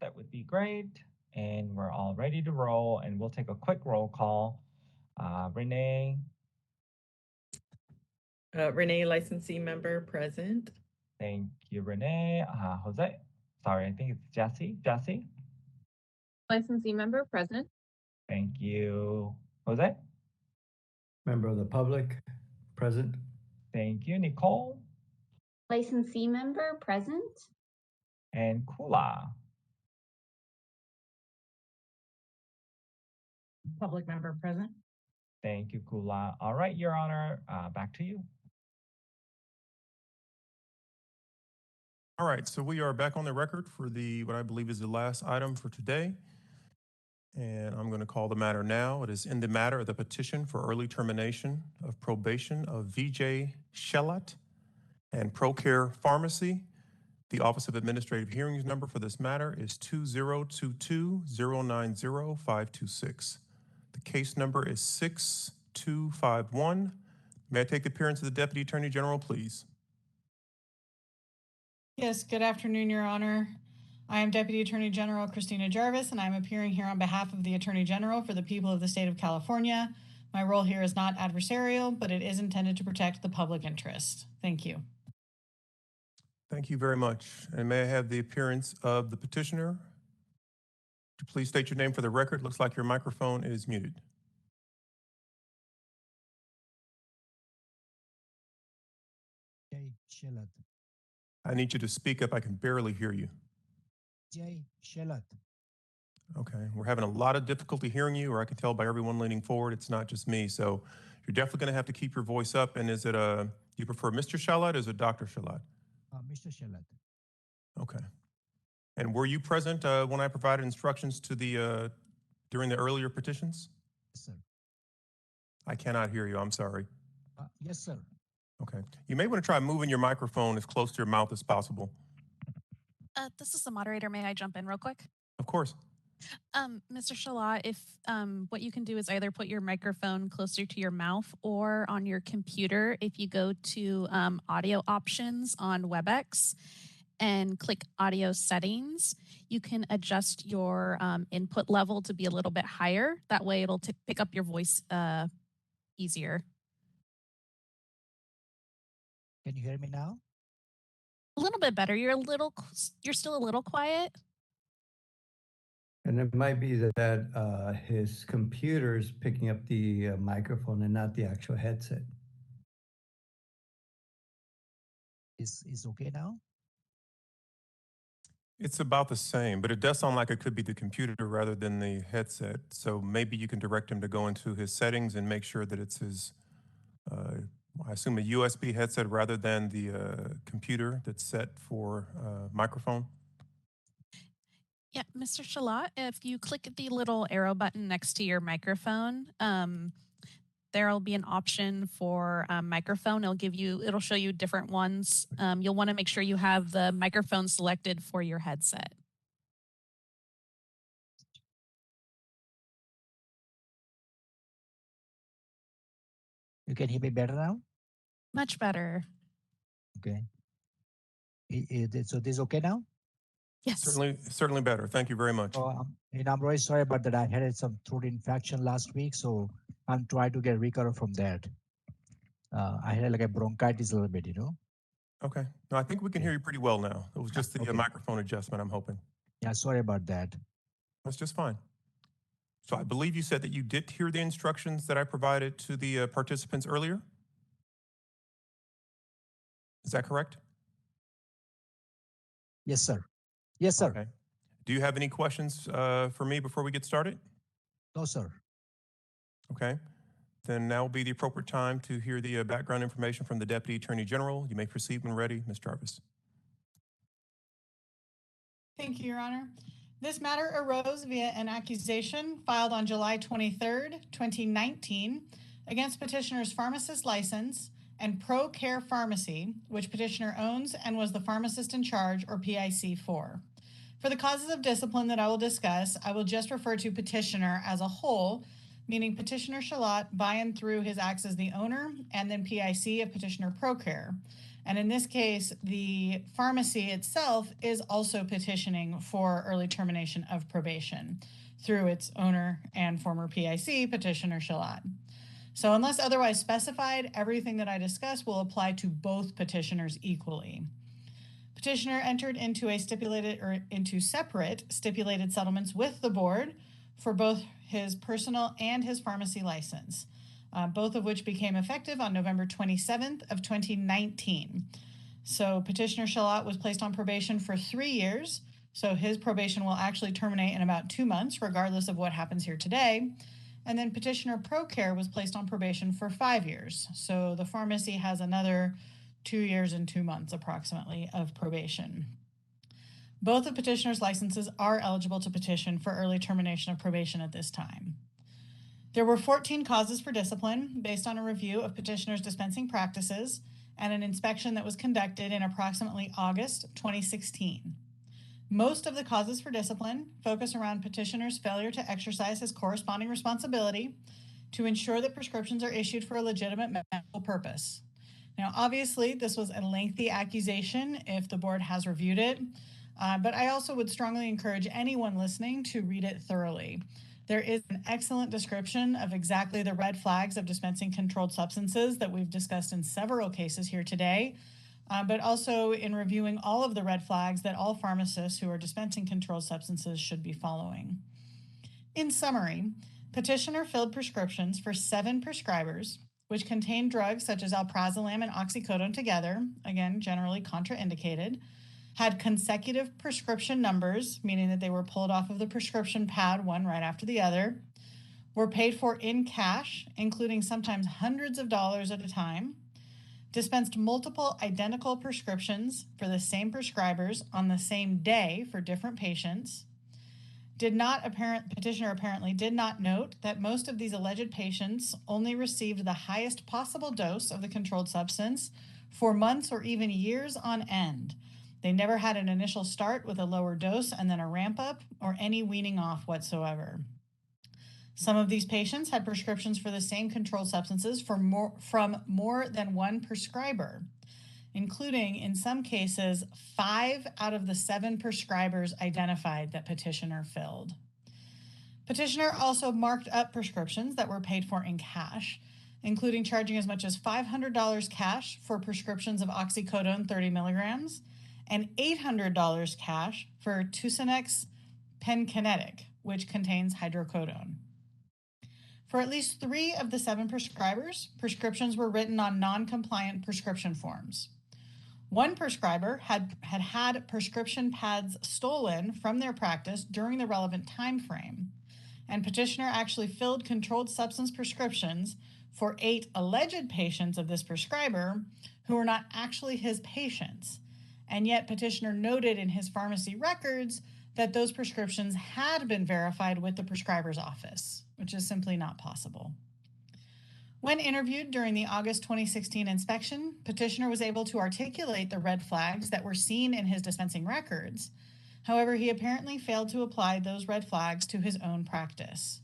that would be great. And we're all ready to roll, and we'll take a quick roll call. Renee, Renee, licensee member, present. thank you, Renee. Jose, sorry, I think it's Jesse. Jesse, Licensee member, present. thank you. Jose, Member of the public, present. thank you. Nicole, Licensee member, present. and Kula. Public member, present. Thank you, Kula. All right, Your Honor, back to you. All right, so we are back on the record for what I believe is the last item for today. And I'm going to call the matter now. It is in the matter of the petition for early termination of probation of VJ Shellat and ProCare Pharmacy. The Office of Administrative Hearings number for this matter is 2022-090-526. The case number is 6251. May I take the appearance of the Deputy Attorney General, please? Yes, good afternoon, Your Honor. I am Deputy Attorney General Christina Jarvis, and I'm appearing here on behalf of the Attorney General for the people of the state of California. My role here is not adversarial, but it is intended to protect the public interest. Thank you. Thank you very much. And may I have the appearance of the petitioner? Would you please state your name for the record? Looks like your microphone is muted. Jay Shellat. I need you to speak up. I can barely hear you. Jay Shellat. Okay, we're having a lot of difficulty hearing you, or I can tell by everyone leaning forward, it's not just me. So you're definitely going to have to keep your voice up. And is it you prefer Mr. Shellat or is it Dr. Shellat? Mr. Shellat. Okay. And were you present when I provided instructions to during the earlier petitions? Yes, sir. I cannot hear you. I'm sorry. Yes, sir. Okay. You may want to try moving your microphone as close to your mouth as possible. This is the moderator. May I jump in real quick? Of course. Mr. Shallah, if what you can do is either put your microphone closer to your mouth or on your computer. If you go to audio options on WebEx and click audio settings, you can adjust your input level to be a little bit higher. That way it'll pick up your voice easier. Can you hear me now? A little bit better. You're still a little quiet. And it might be that his computer's picking up the microphone and not the actual headset. Is okay now? It's about the same, but it does sound like it could be the computer rather than the headset. So maybe you can direct him to go into his settings and make sure that it's his, I assume a USB headset rather than the computer that's set for microphone. Yeah, Mr. Shalat, if you click the little arrow button next to your microphone, there'll be an option for microphone. It'll show you different ones. You'll want to make sure you have the microphone selected for your headset. You can hear me better now? Much better. Okay. So this is okay now? Yes. Certainly better. Thank you very much. And I'm really sorry about that. I had some throat infection last week, so I'm trying to get recovered from that. I had like a bronchitis a little bit, Okay. No, I think we can hear you pretty well now. It was just the microphone adjustment, I'm hoping. Yeah, sorry about that. That's just fine. So I believe you said that you did hear the instructions that I provided to the participants earlier? Is that correct? Yes, sir. Yes, sir. Okay. Do you have any questions for me before we get started? No, sir. Okay. Then now will be the appropriate time to hear the background information from the Deputy Attorney General. You may proceed when ready, Ms. Jarvis. Thank you, Your Honor. This matter arose via an accusation filed on July 23rd, 2019 against petitioner's pharmacist license and ProCare Pharmacy, which petitioner owns and was the pharmacist in charge, or PIC, for. For the causes of discipline that I will discuss, I will just refer to petitioner as a whole, meaning petitioner Shalat by and through his acts as the owner, and then PIC of petitioner ProCare. And in this case, the pharmacy itself is also petitioning for early termination of probation through its owner and former PIC, Petitioner Shalat. So unless otherwise specified, everything that I discuss will apply to both petitioners equally. Petitioner entered into separate stipulated settlements with the board for both his personal and his pharmacy license, both of which became effective on November 27th of 2019. So Petitioner Shalat was placed on probation for 3 years. So his probation will actually terminate in about 2 months, regardless of what happens here today. And then Petitioner ProCare was placed on probation for 5 years. So the pharmacy has another 2 years and 2 months approximately of probation. Both of petitioner's licenses are eligible to petition for early termination of probation at this time. There were 14 causes for discipline based on a review of petitioner's dispensing practices and an inspection that was conducted in approximately August 2016. Most of the causes for discipline focus around petitioner's failure to exercise his corresponding responsibility to ensure that prescriptions are issued for a legitimate medical purpose. Now, obviously, this was a lengthy accusation if the board has reviewed it, but I also would strongly encourage anyone listening to read it thoroughly. There is an excellent description of exactly the red flags of dispensing controlled substances that we've discussed in several cases here today, but also in reviewing all of the red flags that all pharmacists who are dispensing controlled substances should be following. In summary, petitioner filled prescriptions for 7 prescribers, which contained drugs such as alprazolam and oxycodone together, again, generally contraindicated, had consecutive prescription numbers, meaning that they were pulled off of the prescription pad one right after the other, were paid for in cash, including sometimes hundreds of dollars at a time, dispensed multiple identical prescriptions for the same prescribers on the same day for different patients, petitioner apparently did not note that most of these alleged patients only received the highest possible dose of the controlled substance for months or even years on end. They never had an initial start with a lower dose and then a ramp up or any weaning off whatsoever. Some of these patients had prescriptions for the same controlled substances from more than one prescriber, including, in some cases, 5 out of the 7 prescribers identified that petitioner filled. Petitioner also marked up prescriptions that were paid for in cash, including charging as much as $500 cash for prescriptions of oxycodone 30 milligrams and $800 cash for Tucinex Penkinetic, which contains hydrocodone. For at least 3 of the 7 prescribers, prescriptions were written on non-compliant prescription forms. One prescriber had prescription pads stolen from their practice during the relevant time frame, and petitioner actually filled controlled substance prescriptions for 8 alleged patients of this prescriber who were not actually his patients. And yet petitioner noted in his pharmacy records that those prescriptions had been verified with the prescriber's office, which is simply not possible. When interviewed during the August 2016 inspection, petitioner was able to articulate the red flags that were seen in his dispensing records. However, he apparently failed to apply those red flags to his own practice.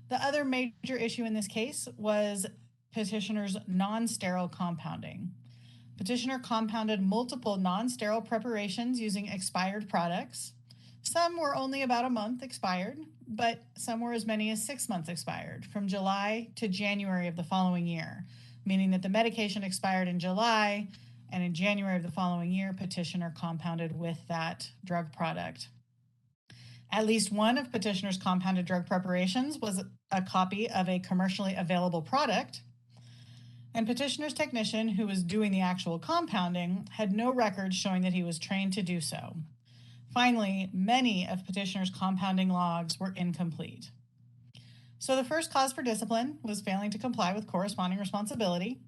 The other major issue in this case was petitioner's non-sterile compounding. Petitioner compounded multiple non-sterile preparations using expired products. Some were only about a month expired, but some were as many as 6 months expired, from July to January of the following year, meaning that the medication expired in July, and in January of the following year, petitioner compounded with that drug product. At least one of petitioner's compounded drug preparations was a copy of a commercially available product, and petitioner's technician, who was doing the actual compounding, had no records showing that he was trained to do so. Finally, many of petitioner's compounding logs were incomplete. So the first cause for discipline was failing to comply with corresponding responsibility.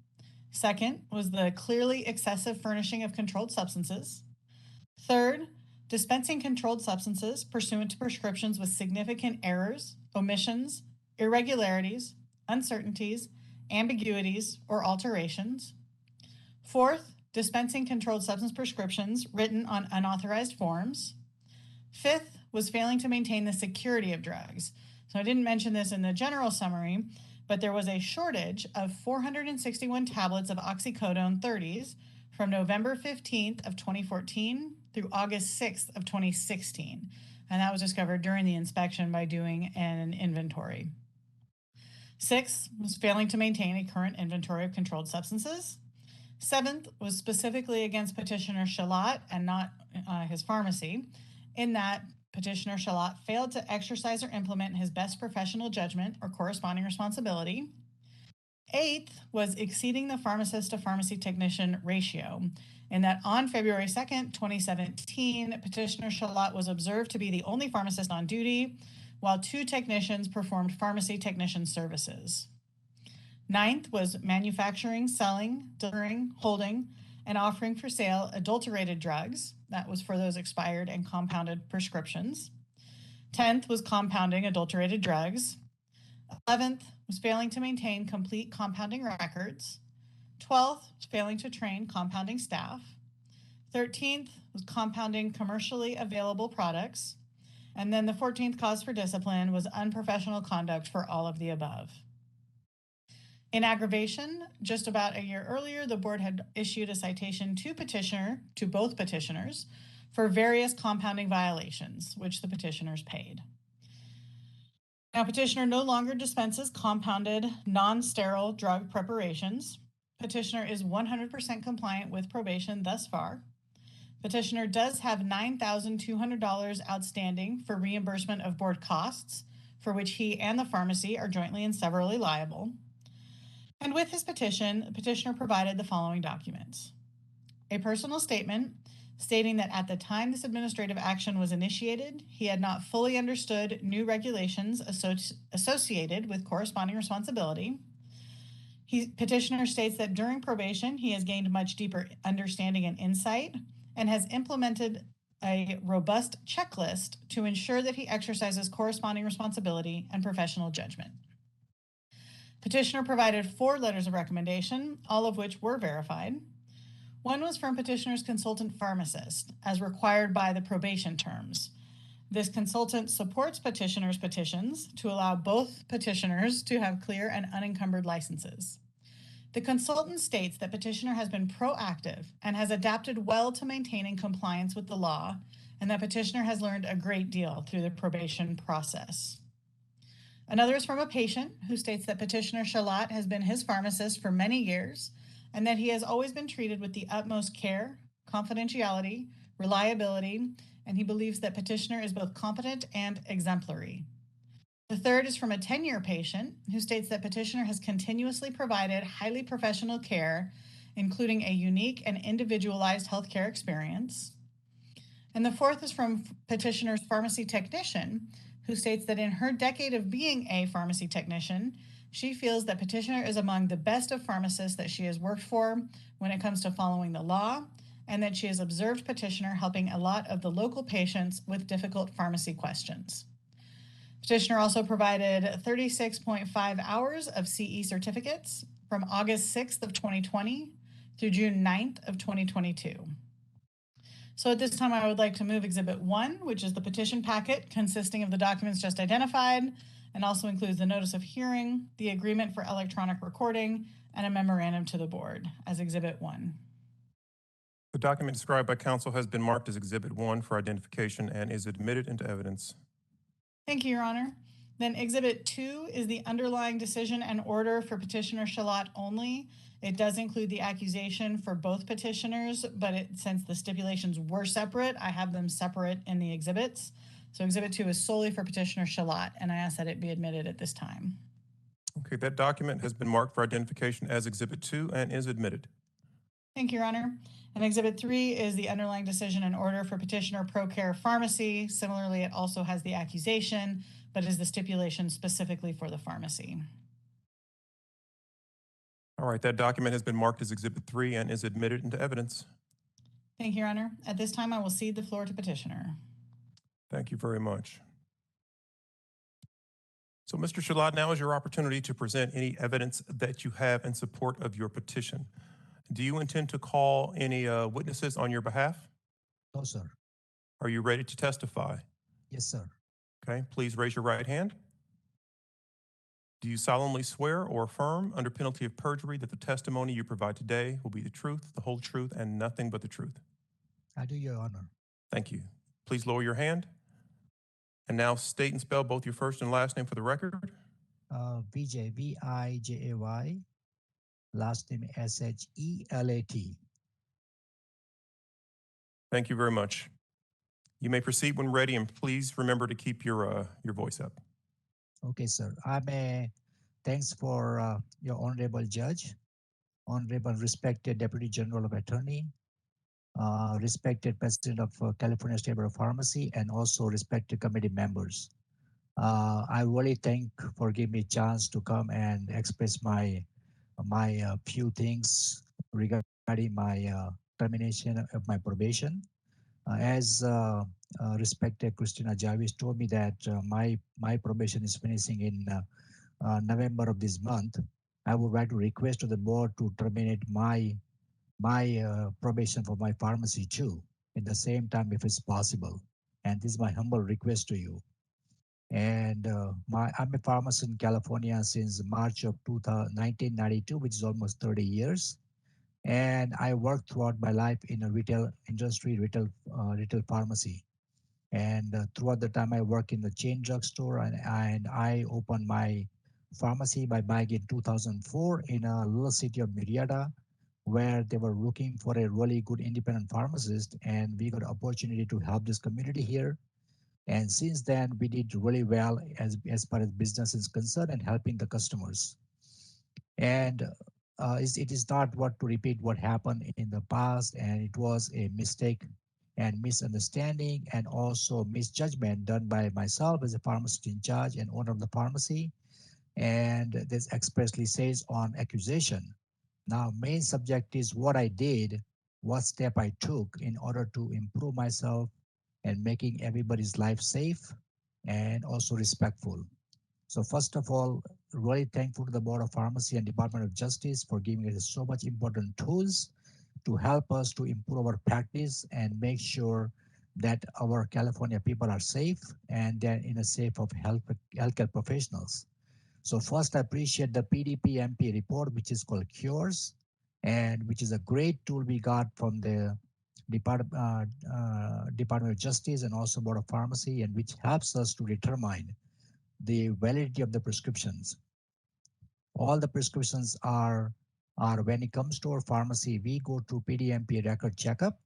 Second was the clearly excessive furnishing of controlled substances. Third, dispensing controlled substances pursuant to prescriptions with significant errors, omissions, irregularities, uncertainties, ambiguities, or alterations. Fourth, dispensing controlled substance prescriptions written on unauthorized forms. Fifth was failing to maintain the security of drugs. So I didn't mention this in the general summary, but there was a shortage of 461 tablets of oxycodone 30s from November 15th of 2014 through August 6th of 2016. And that was discovered during the inspection by doing an inventory. 6th was failing to maintain a current inventory of controlled substances. 7th was specifically against Petitioner Shalat and not his pharmacy, in that Petitioner Shalat failed to exercise or implement his best professional judgment or corresponding responsibility. 8th was exceeding the pharmacist to pharmacy technician ratio, in that on February 2nd, 2017, Petitioner Shalat was observed to be the only pharmacist on duty, while 2 technicians performed pharmacy technician services. 9th was manufacturing, selling, delivering, holding, and offering for sale adulterated drugs. That was for those expired and compounded prescriptions. 10th was compounding adulterated drugs. 11th was failing to maintain complete compounding records. 12th was failing to train compounding staff. 13th was compounding commercially available products. And then the 14th cause for discipline was unprofessional conduct for all of the above. In aggravation, just about a year earlier, the board had issued a citation to both petitioners for various compounding violations, which the petitioners paid. Now, petitioner no longer dispenses compounded non-sterile drug preparations. Petitioner is 100% compliant with probation thus far. Petitioner does have $9,200 outstanding for reimbursement of board costs, for which he and the pharmacy are jointly and severally liable. And with his petition, the petitioner provided the following documents: a personal statement stating that at the time this administrative action was initiated, he had not fully understood new regulations associated with corresponding responsibility. Petitioner states that during probation, he has gained much deeper understanding and insight and has implemented a robust checklist to ensure that he exercises corresponding responsibility and professional judgment. Petitioner provided 4 letters of recommendation, all of which were verified. One was from petitioner's consultant pharmacist, as required by the probation terms. This consultant supports petitioner's petitions to allow both petitioners to have clear and unencumbered licenses. The consultant states that petitioner has been proactive and has adapted well to maintaining compliance with the law, and that petitioner has learned a great deal through the probation process. Another is from a patient who states that petitioner Shalat has been his pharmacist for many years and that he has always been treated with the utmost care, confidentiality, reliability, and he believes that petitioner is both competent and exemplary. The third is from a 10-year patient who states that petitioner has continuously provided highly professional care, including a unique and individualized healthcare experience. And the fourth is from petitioner's pharmacy technician, who states that in her decade of being a pharmacy technician, she feels that petitioner is among the best of pharmacists that she has worked for when it comes to following the law, and that she has observed petitioner helping a lot of the local patients with difficult pharmacy questions. Petitioner also provided 36.5 hours of CE certificates from August 6th of 2020 through June 9th of 2022. So at this time, I would like to move Exhibit 1, which is the petition packet consisting of the documents just identified, and also includes the notice of hearing, the agreement for electronic recording, and a memorandum to the board as Exhibit 1. The document described by counsel has been marked as Exhibit 1 for identification and is admitted into evidence. Thank you, Your Honor. Then Exhibit 2 is the underlying decision and order for petitioner Shalat only. It does include the accusation for both petitioners, but since the stipulations were separate, I have them separate in the exhibits. So Exhibit 2 is solely for petitioner Shalat, and I ask that it be admitted at this time. Okay, that document has been marked for identification as Exhibit 2 and is admitted. Thank you, Your Honor. And Exhibit 3 is the underlying decision and order for petitioner ProCare Pharmacy. Similarly, it also has the accusation, but is the stipulation specifically for the pharmacy. All right, that document has been marked as Exhibit 3 and is admitted into evidence. Thank you, Your Honor. At this time, I will cede the floor to petitioner. Thank you very much. So, Mr. Shalat, now is your opportunity to present any evidence that you have in support of your petition. Do you intend to call any witnesses on your behalf? No, sir. Are you ready to testify? Yes, sir. Okay, please raise your right hand. Do you solemnly swear or affirm under penalty of perjury that the testimony you provide today will be the truth, the whole truth, and nothing but the truth? I do, Your Honor. Thank you. Please lower your hand. And now state and spell both your first and last name for the record. Vijay, V-I-J-A-Y, last name S-H-E-L-A-T. Thank you very much. You may proceed when ready, and please remember to keep your voice up. Okay, sir. Thanks for your honorable judge, honorable respected Deputy General of Attorney, respected President of California State Board of Pharmacy, and also respected committee members. I really thank for giving me a chance to come and express my few things regarding my termination of my probation. As respected Christina Jarvis told me that my probation is finishing in November of this month, I would like to request to the board to terminate my probation for my pharmacy too, at the same time if it's possible. And this is my humble request to you. And I'm a pharmacist in California since March of 1992, which is almost 30 years. And I worked throughout my life in a retail industry, retail pharmacy. And throughout the time I worked in the chain drugstore, and I opened my pharmacy by buying in 2004 in a little city of Murrieta, where they were looking for a really good independent pharmacist, and we got an opportunity to help this community here. And since then, we did really well as far as business is concerned and helping the customers. And it is not what to repeat what happened in the past, and it was a mistake and misunderstanding and also misjudgment done by myself as a pharmacist in charge and owner of the pharmacy. And this expressly says on accusation. Now, main subject is what I did, what step I took in order to improve myself and making everybody's life safe and also respectful. So first of all, really thankful to the Board of Pharmacy and Department of Justice for giving us so much important tools to help us to improve our practice and make sure that our California people are safe and they're in a safe of healthcare professionals. So first, I appreciate the PDP-MP report, which is called Cures, and which is a great tool we got from the Department of Justice and also Board of Pharmacy, and which helps us to determine the validity of the prescriptions. All the prescriptions are when it comes to our pharmacy, we go to PDMP record checkup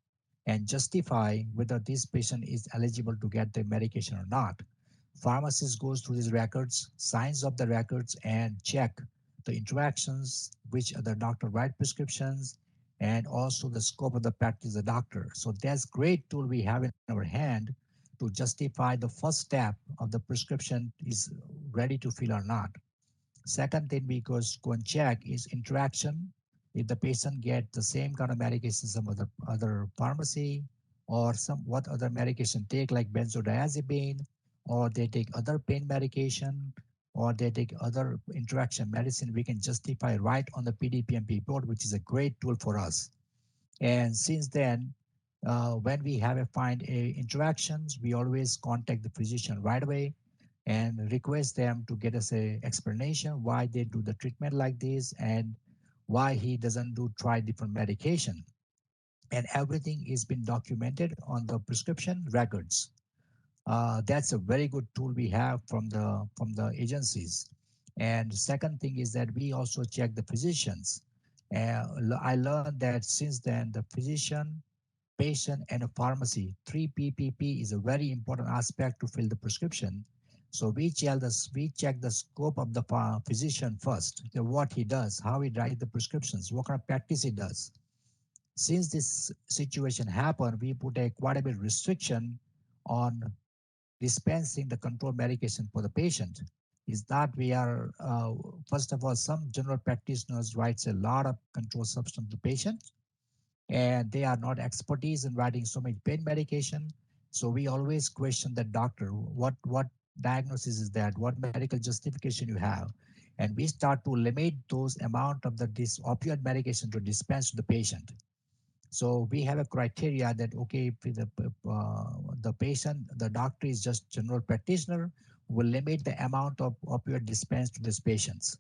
and justify whether this patient is eligible to get the medication or not. Pharmacist goes through these records, signs up the records, and check the interactions, which other doctor write prescriptions, and also the scope of the practice of the doctor. So that's great tool we have in our hand to justify the first step of the prescription is ready to fill or not. Second thing we go and check is interaction. If the patient get the same kind of medication some other pharmacy, or what other medication take, like benzodiazepine, or they take other pain medication, or they take other interaction medicine, we can justify right on the PDPMP report, which is a great tool for us. And since then, when we have interactions, we always contact the physician right away and request them to get us a explanation why they do the treatment like this and why he doesn't try different medication. And everything is been documented on the prescription records. That's a very good tool we have from the agencies. And the second thing is that we also check the physicians. I learned that since then, the physician, patient, and a pharmacy, 3PPP is a very important aspect to fill the prescription. So we check the scope of the physician first, what he does, how he writes the prescriptions, what kind of practice he does. Since this situation happened, we put quite a bit of restriction on dispensing the controlled medication for the patient. Is that we are, first of all, some general practitioners writes a lot of controlled substance to patient, and they are not expertise in writing so much pain medication. So we always question the doctor, what diagnosis is that, what medical justification you have, and we start to limit those amount of this opioid medication to dispense to the patient. So we have a criteria that, okay, if the patient, the doctor is just general practitioner, will limit the amount of opioid dispensed to these patients.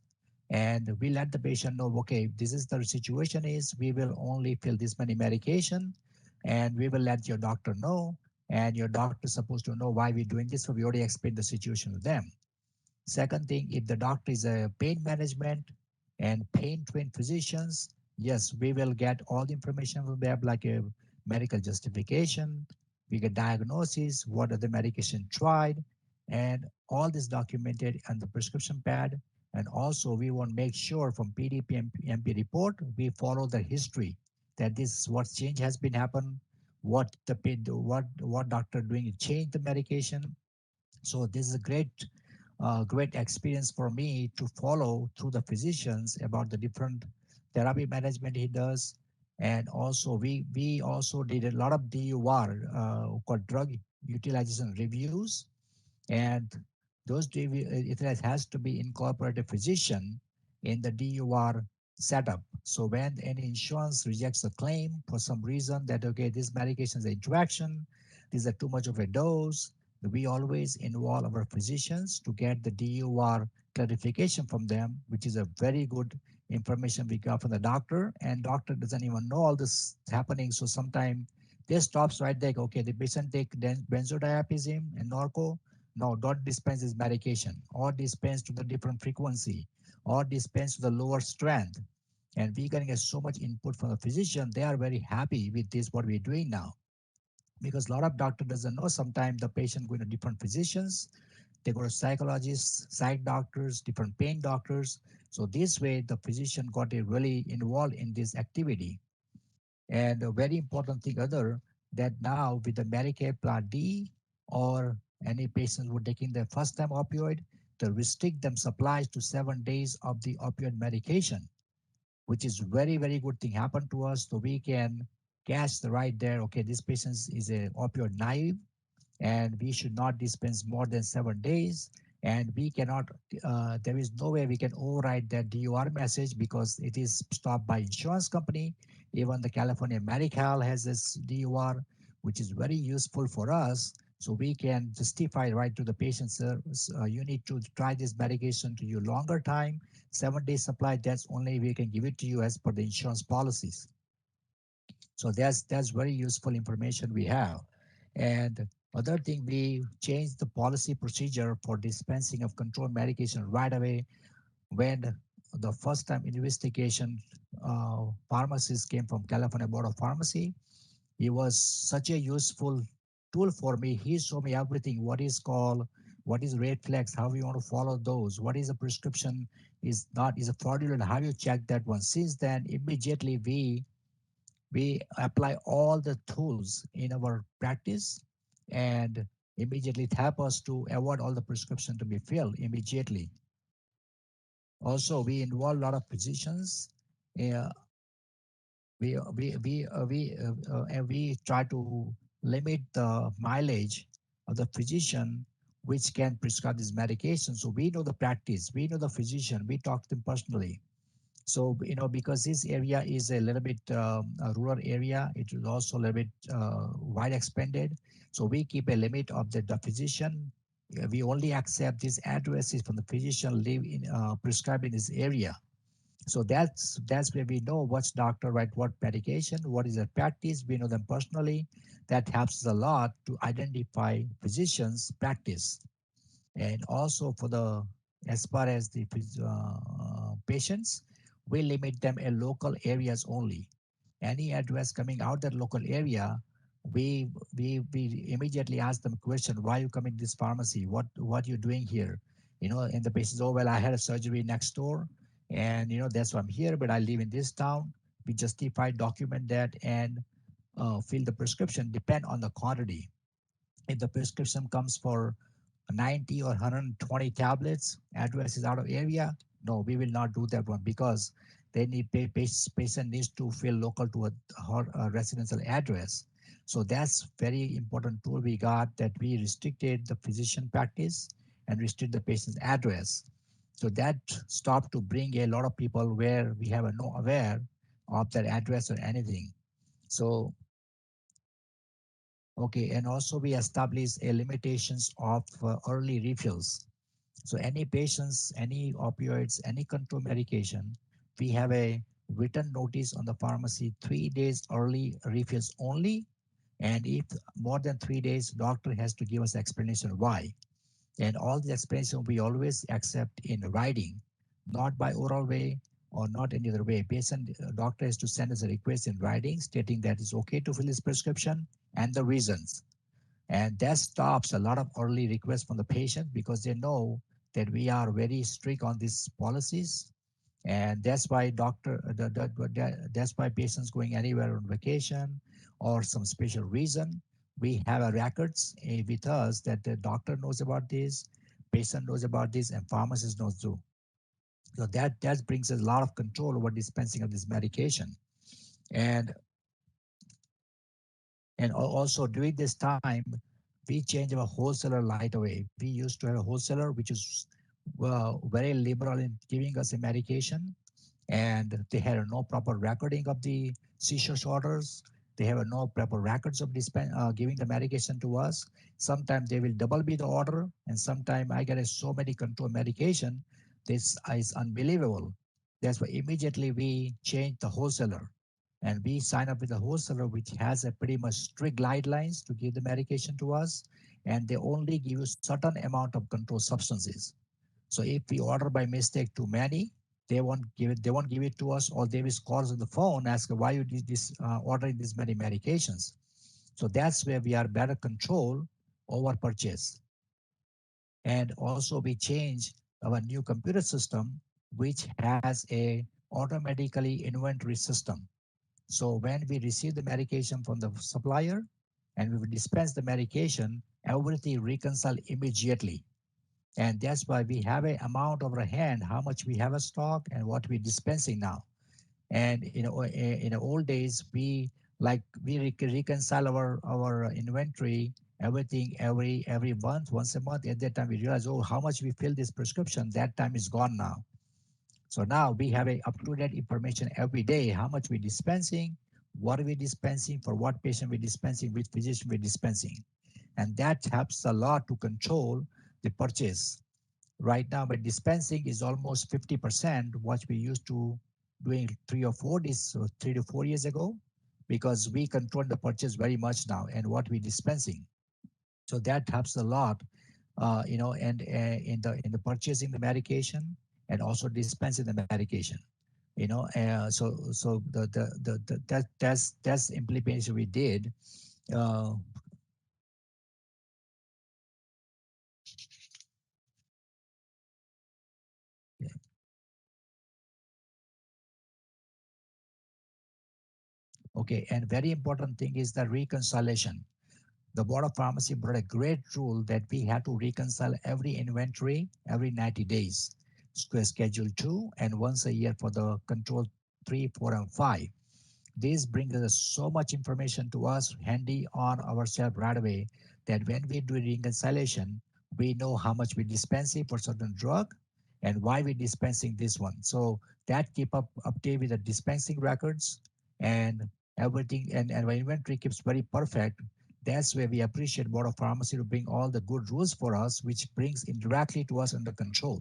And we let the patient know, okay, this is the situation is, we will only fill this many medication, and we will let your doctor know, and your doctor is supposed to know why we're doing this, so we already explained the situation to them. Second thing, if the doctor is a pain management and pain trained physicians, yes, we will get all the information from them, like a medical justification, we get diagnosis, what are the medication tried, and all this documented on the prescription pad. And also we want to make sure from PDP and MP report, we follow the history that this is what change has been happened, what doctor doing to change the medication. So this is a great experience for me to follow through the physicians about the different therapy management he does. And also we also did a lot of DUR called drug utilization reviews, and it has to be incorporated physician in the DUR setup. So when any insurance rejects a claim for some reason that, okay, this medication is an interaction, these are too much of a dose, we always involve our physicians to get the DUR clarification from them, which is a very good information we got from the doctor, and doctor doesn't even know all this happening. So sometimes they stops right there. Okay, the patient take benzodiazepine and narco. No, don't dispense this medication, or dispense to the different frequency, or dispense to the lower strength. And we're getting so much input from the physician. They are very happy with this, what we're doing now. Because a lot of doctor doesn't know, sometimes the patient going to different physicians, they go to psychologists, psych doctors, different pain doctors. So this way the physician got really involved in this activity. And a very important thing other, that now with the Medicare Part D, or any patients who are taking their first time opioid, to restrict them supplies to 7 days of the opioid medication, which is very good thing happened to us. So we can catch the right there. Okay, this patient is a opioid naive, and we should not dispense more than 7 days. And we cannot, there is no way we can override that DUR message, because it is stopped by insurance company. Even the California Medi-Cal has this DUR, which is very useful for us. So we can justify right to the patient, sir, you need to try this medication to you longer time, 7 days supply, that's only we can give it to you as per the insurance policies. So that's very useful information we have. And other thing, we changed the policy procedure for dispensing of controlled medication right away when the first time investigation pharmacist came from California Board of Pharmacy. He was such a useful tool for me. He showed me everything, what is called, what is red flags, how we want to follow those, what is a prescription, is not, is a fraudulent, how you check that one. Since then, immediately we apply all the tools in our practice, and immediately it helps us to avoid all the prescription to be filled immediately. Also, we involve a lot of physicians. Uh, and we try to limit the mileage of the physician which can prescribe this medication. So we know the practice, we know the physician, we talk to them personally. So, because this area is a little bit a rural area, it is also a little bit wide expanded. So we keep a limit of the physician. We only accept these addresses from the physician live in prescribed in this area. So that's where we know which doctor write what medication, what is their practice. We know them personally. That helps us a lot to identify physicians' practice. And also for the, as far as the patients, we limit them in local areas only. Any address coming out that local area, we immediately ask them a question: why you coming to this pharmacy? What you doing here? And the patients, oh well, I had a surgery next door, and that's why I'm here. But I live in this town. We justify, document that, and fill the prescription. Depend on the quantity. If the prescription comes for 90 or 120 tablets, address is out of area, no, we will not do that one, because they need patient needs to feel local to a residential address. So that's very important tool we got, that we restricted the physician practice and restrict the patient's address. So that stopped to bring a lot of people where we have no aware of their address or anything. So Okay, and also we establish a limitations of early refills. So any patients, any opioids, any control medication, we have a written notice on the pharmacy 3 days early refills only. And if more than 3 days, doctor has to give us explanation why. And all the explanation we always accept in writing, not by oral way or not any other way. Patient doctor has to send us a request in writing stating that it's okay to fill his prescription and the reasons. And that stops a lot of early requests from the patient because they know that we are very strict on these policies. And that's why that's why patients going anywhere on vacation or some special reason, we have a records with us that the doctor knows about this, patient knows about this, and pharmacist knows too. So that brings us a lot of control over dispensing of this medication. And also during this time, we change our wholesaler right away. We used to have a wholesaler which is very liberal in giving us a medication, and they had no proper recording of the seizure orders. They have no proper records of giving the medication to us. Sometimes they will double be the order, and sometimes I get so many control medication. This is unbelievable. That's why immediately we change the wholesaler, and we sign up with a wholesaler which has a pretty much strict guidelines to give the medication to us, and they only give you certain amount of controlled substances. So if we order by mistake too many, they won't give it. They won't give it to us, or they will call us on the phone, ask why you did this ordering this many medications. So that's where we are better control over purchase. And also we change our new computer system, which has a automatically inventory system. So when we receive the medication from the supplier and we dispense the medication, everything reconcile immediately. And that's why we have an amount over hand, how much we have a stock and what we're dispensing now. And in the old days, we reconcile our inventory, everything every month, once a month. At that time, we realize, oh, how much we fill this prescription. That time is gone now. So now we have a up-to-date information every day, how much we're dispensing, what are we dispensing, for what patient we're dispensing, which physician we're dispensing. And that helps a lot to control the purchase. Right now, but dispensing is almost 50% what we used to doing 3 or 4 days, so 3 to 4 years ago, because we control the purchase very much now and what we dispensing. So that helps a lot, and in the purchasing the medication and also dispensing the medication. So that's implementation we did. Uh, okay, and very important thing is the reconciliation. The Board of Pharmacy brought a great rule that we have to reconcile every inventory every 90 days, Schedule 2, and once a year for the Control 3, 4, and 5. This brings us so much information to us handy on ourselves right away that when we do reconciliation, we know how much we're dispensing for certain drug and why we're dispensing this one. So that keep update with the dispensing records and everything, and our inventory keeps very perfect. That's where we appreciate Board of Pharmacy to bring all the good rules for us, which brings indirectly to us under control.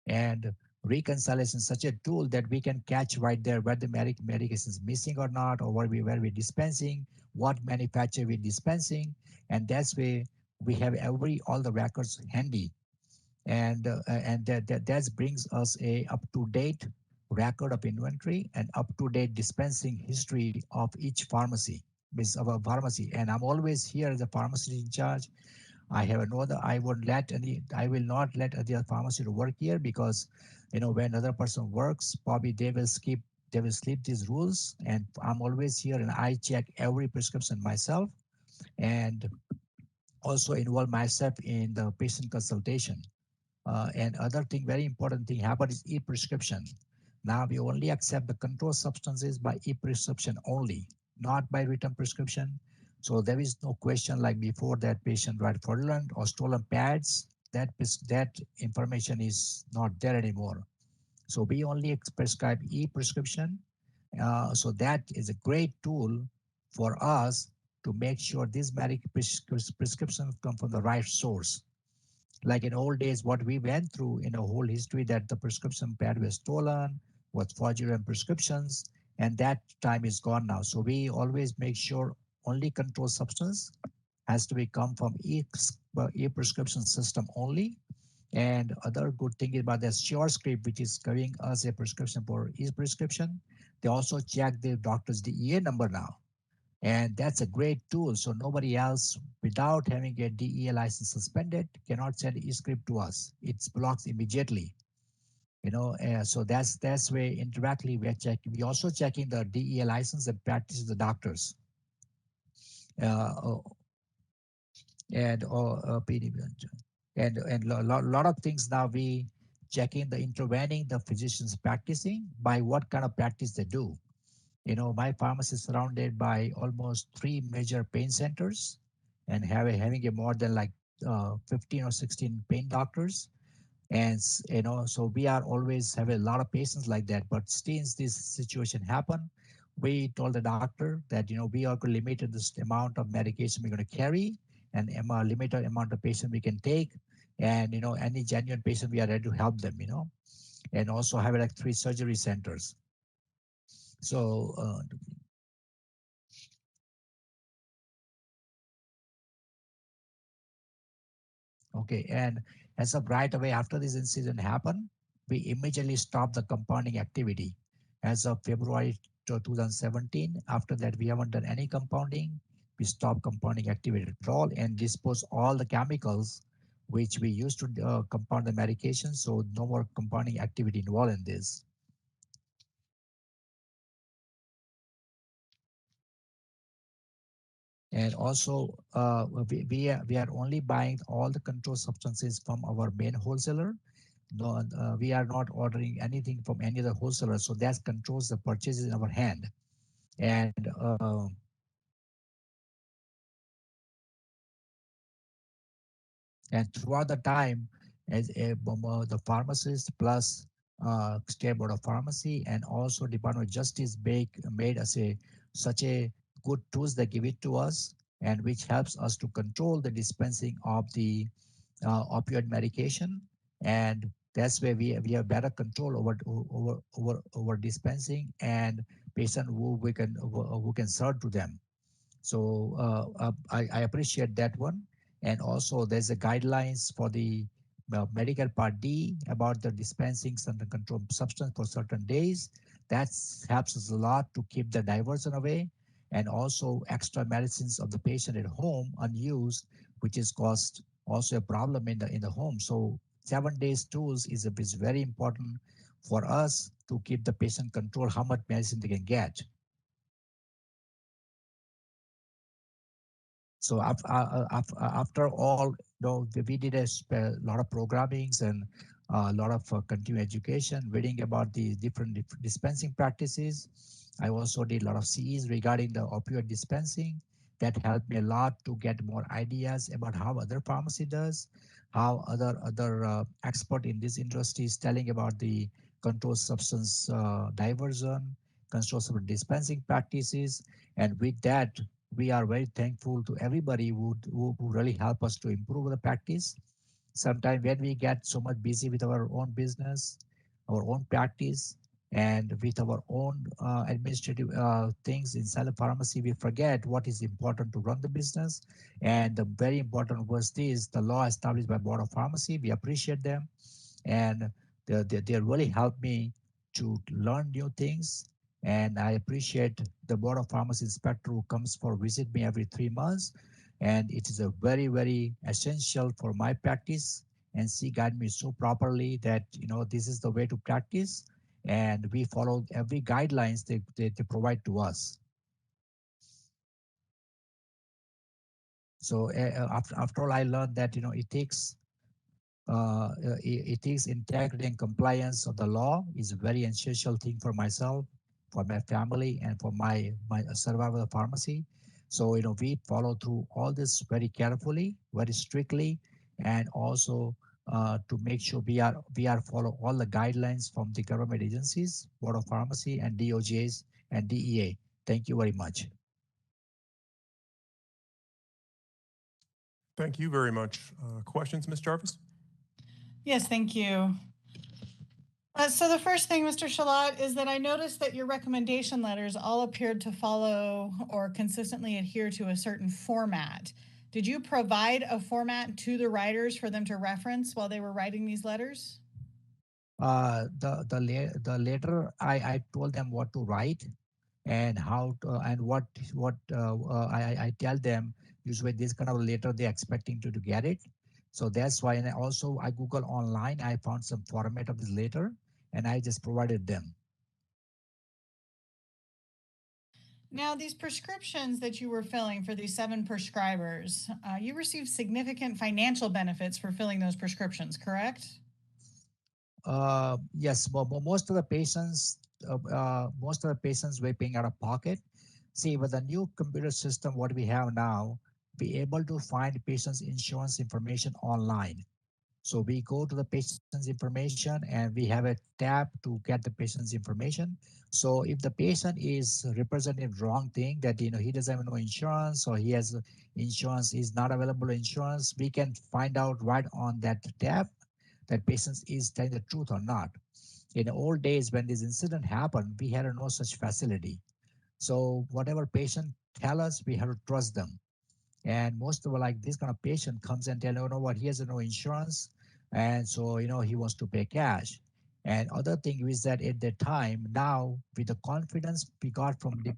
And reconciliation is such a tool that we can catch right there where the medication is missing or not, or where we're dispensing, what manufacturer we're dispensing, and that's where we have all the records handy, and that brings us a up to date record of inventory and up to date dispensing history of each pharmacy. Of a pharmacy, and I'm always here as a pharmacist in charge. I have no other. I will not let other pharmacy to work here because, when another person works, probably they will skip these rules. And I'm always here, and I check every prescription myself, and also involve myself in the patient consultation. And other thing, very important thing happen is e-prescription. Now we only accept the controlled substances by e-prescription only, not by written prescription. So there is no question like before that patient write fraudulent or stolen pads. That information is not there anymore. So we only prescribe e-prescription. So that is a great tool for us to make sure these prescriptions come from the right source. Like in old days, what we went through in a whole history that the prescription pad was stolen, was fraudulent prescriptions, and that time is gone now. So we always make sure only controlled substance has to be come from e-prescription system only. And other good thing about the SureScript, which is giving us a prescription for e-prescription, they also check the doctor's DEA number now. And that's a great tool. So nobody else, without having a DEA license suspended, cannot send e-script to us. It's blocked immediately. So that's where indirectly we're checking. We also checking the DEA license and practice of the doctors. Uh, and PD, and lot of things now we checking the intervening the physicians practicing by what kind of practice they do. My pharmacy is surrounded by almost 3 major pain centers and having a more than like 15 or 16 pain doctors. And, so we are always have a lot of patients like that. But since this situation happened, we told the doctor that, we are going to limit this amount of medication we're going to carry and limited amount of patient we can take. And, any genuine patient, we are ready to help them, and also have like 3 surgery centers. So, okay, and as of right away after this incident happened, we immediately stopped the compounding activity. As of February 2017, after that we haven't done any compounding. We stopped compounding activity at all and dispose all the chemicals which we used to compound the medication. So no more compounding activity involved in this. And also, we are only buying all the controlled substances from our main wholesaler. No, we are not ordering anything from any other wholesaler. So that controls the purchases in our hand. And throughout the time, as the pharmacist plus State Board of Pharmacy and also Department of Justice made us such a good tools they give it to us, and which helps us to control the dispensing of the opioid medication. And that's where we have better control over dispensing and patient who can serve to them. So I appreciate that one. And also there's a guidelines for the Medicare Part D about the dispensing certain controlled substance for certain days. That helps us a lot to keep the diversion away, and also extra medicines of the patient at home unused, which is caused also a problem in the home. So 7 days tools is very important for us to keep the patient control how much medicine they can get. So after all, we did a lot of programmings and a lot of continuing education, reading about the different dispensing practices. I also did a lot of CEs regarding the opioid dispensing. That helped me a lot to get more ideas about how other pharmacy does, how other expert in this industry is telling about the controlled substance diversion, controlled substance dispensing practices. And with that, we are very thankful to everybody who really help us to improve the practice. Sometimes when we get so much busy with our own business, our own practice, and with our own administrative things inside the pharmacy, we forget what is important to run the business. And the very important was this, the law established by Board of Pharmacy. We appreciate them. And they really helped me to learn new things. And I appreciate the Board of Pharmacy Inspector who comes for visit me every 3 months. And it is a very, very essential for my practice. And she guide me so properly that, this is the way to practice. And we follow every guidelines they provide to us. So after all, I learned that, it takes integrity and compliance of the law is a very essential thing for myself, for my family, and for my survival of pharmacy. So we follow through all this very carefully, very strictly, and also to make sure we are follow all the guidelines from the government agencies, Board of Pharmacy, and DOJs and DEA. Thank you very much. Thank you very much. Questions, Ms. Jarvis? Yes, thank you. So the first thing, Mr. Shalat, is that I noticed that your recommendation letters all appeared to follow or consistently adhere to a certain format. Did you provide a format to the writers for them to reference while they were writing these letters? The letter, I told them what to write and how to, and what I tell them usually this kind of letter they're expecting to get it. So that's why, and also I Google online, I found some format of this letter and I just provided them. Now, these prescriptions that you were filling for these 7 prescribers, you received significant financial benefits for filling those prescriptions, correct? Yes, but most of the patients, were paying out of pocket. See, with the new computer system, what we have now, be able to find patients' insurance information online. So we go to the patient's information and we have a tab to get the patient's information. So if the patient is representing wrong thing that he doesn't have no insurance or he has insurance is not available insurance, we can find out right on that tab that patient is telling the truth or not. In the old days when this incident happened, we had no such facility. So whatever patient tell us, we have to trust them. And most of like this kind of patient comes and tell, you know what, he has no insurance. And so, he wants to pay cash. And other thing is that at that time, now with the confidence we got from the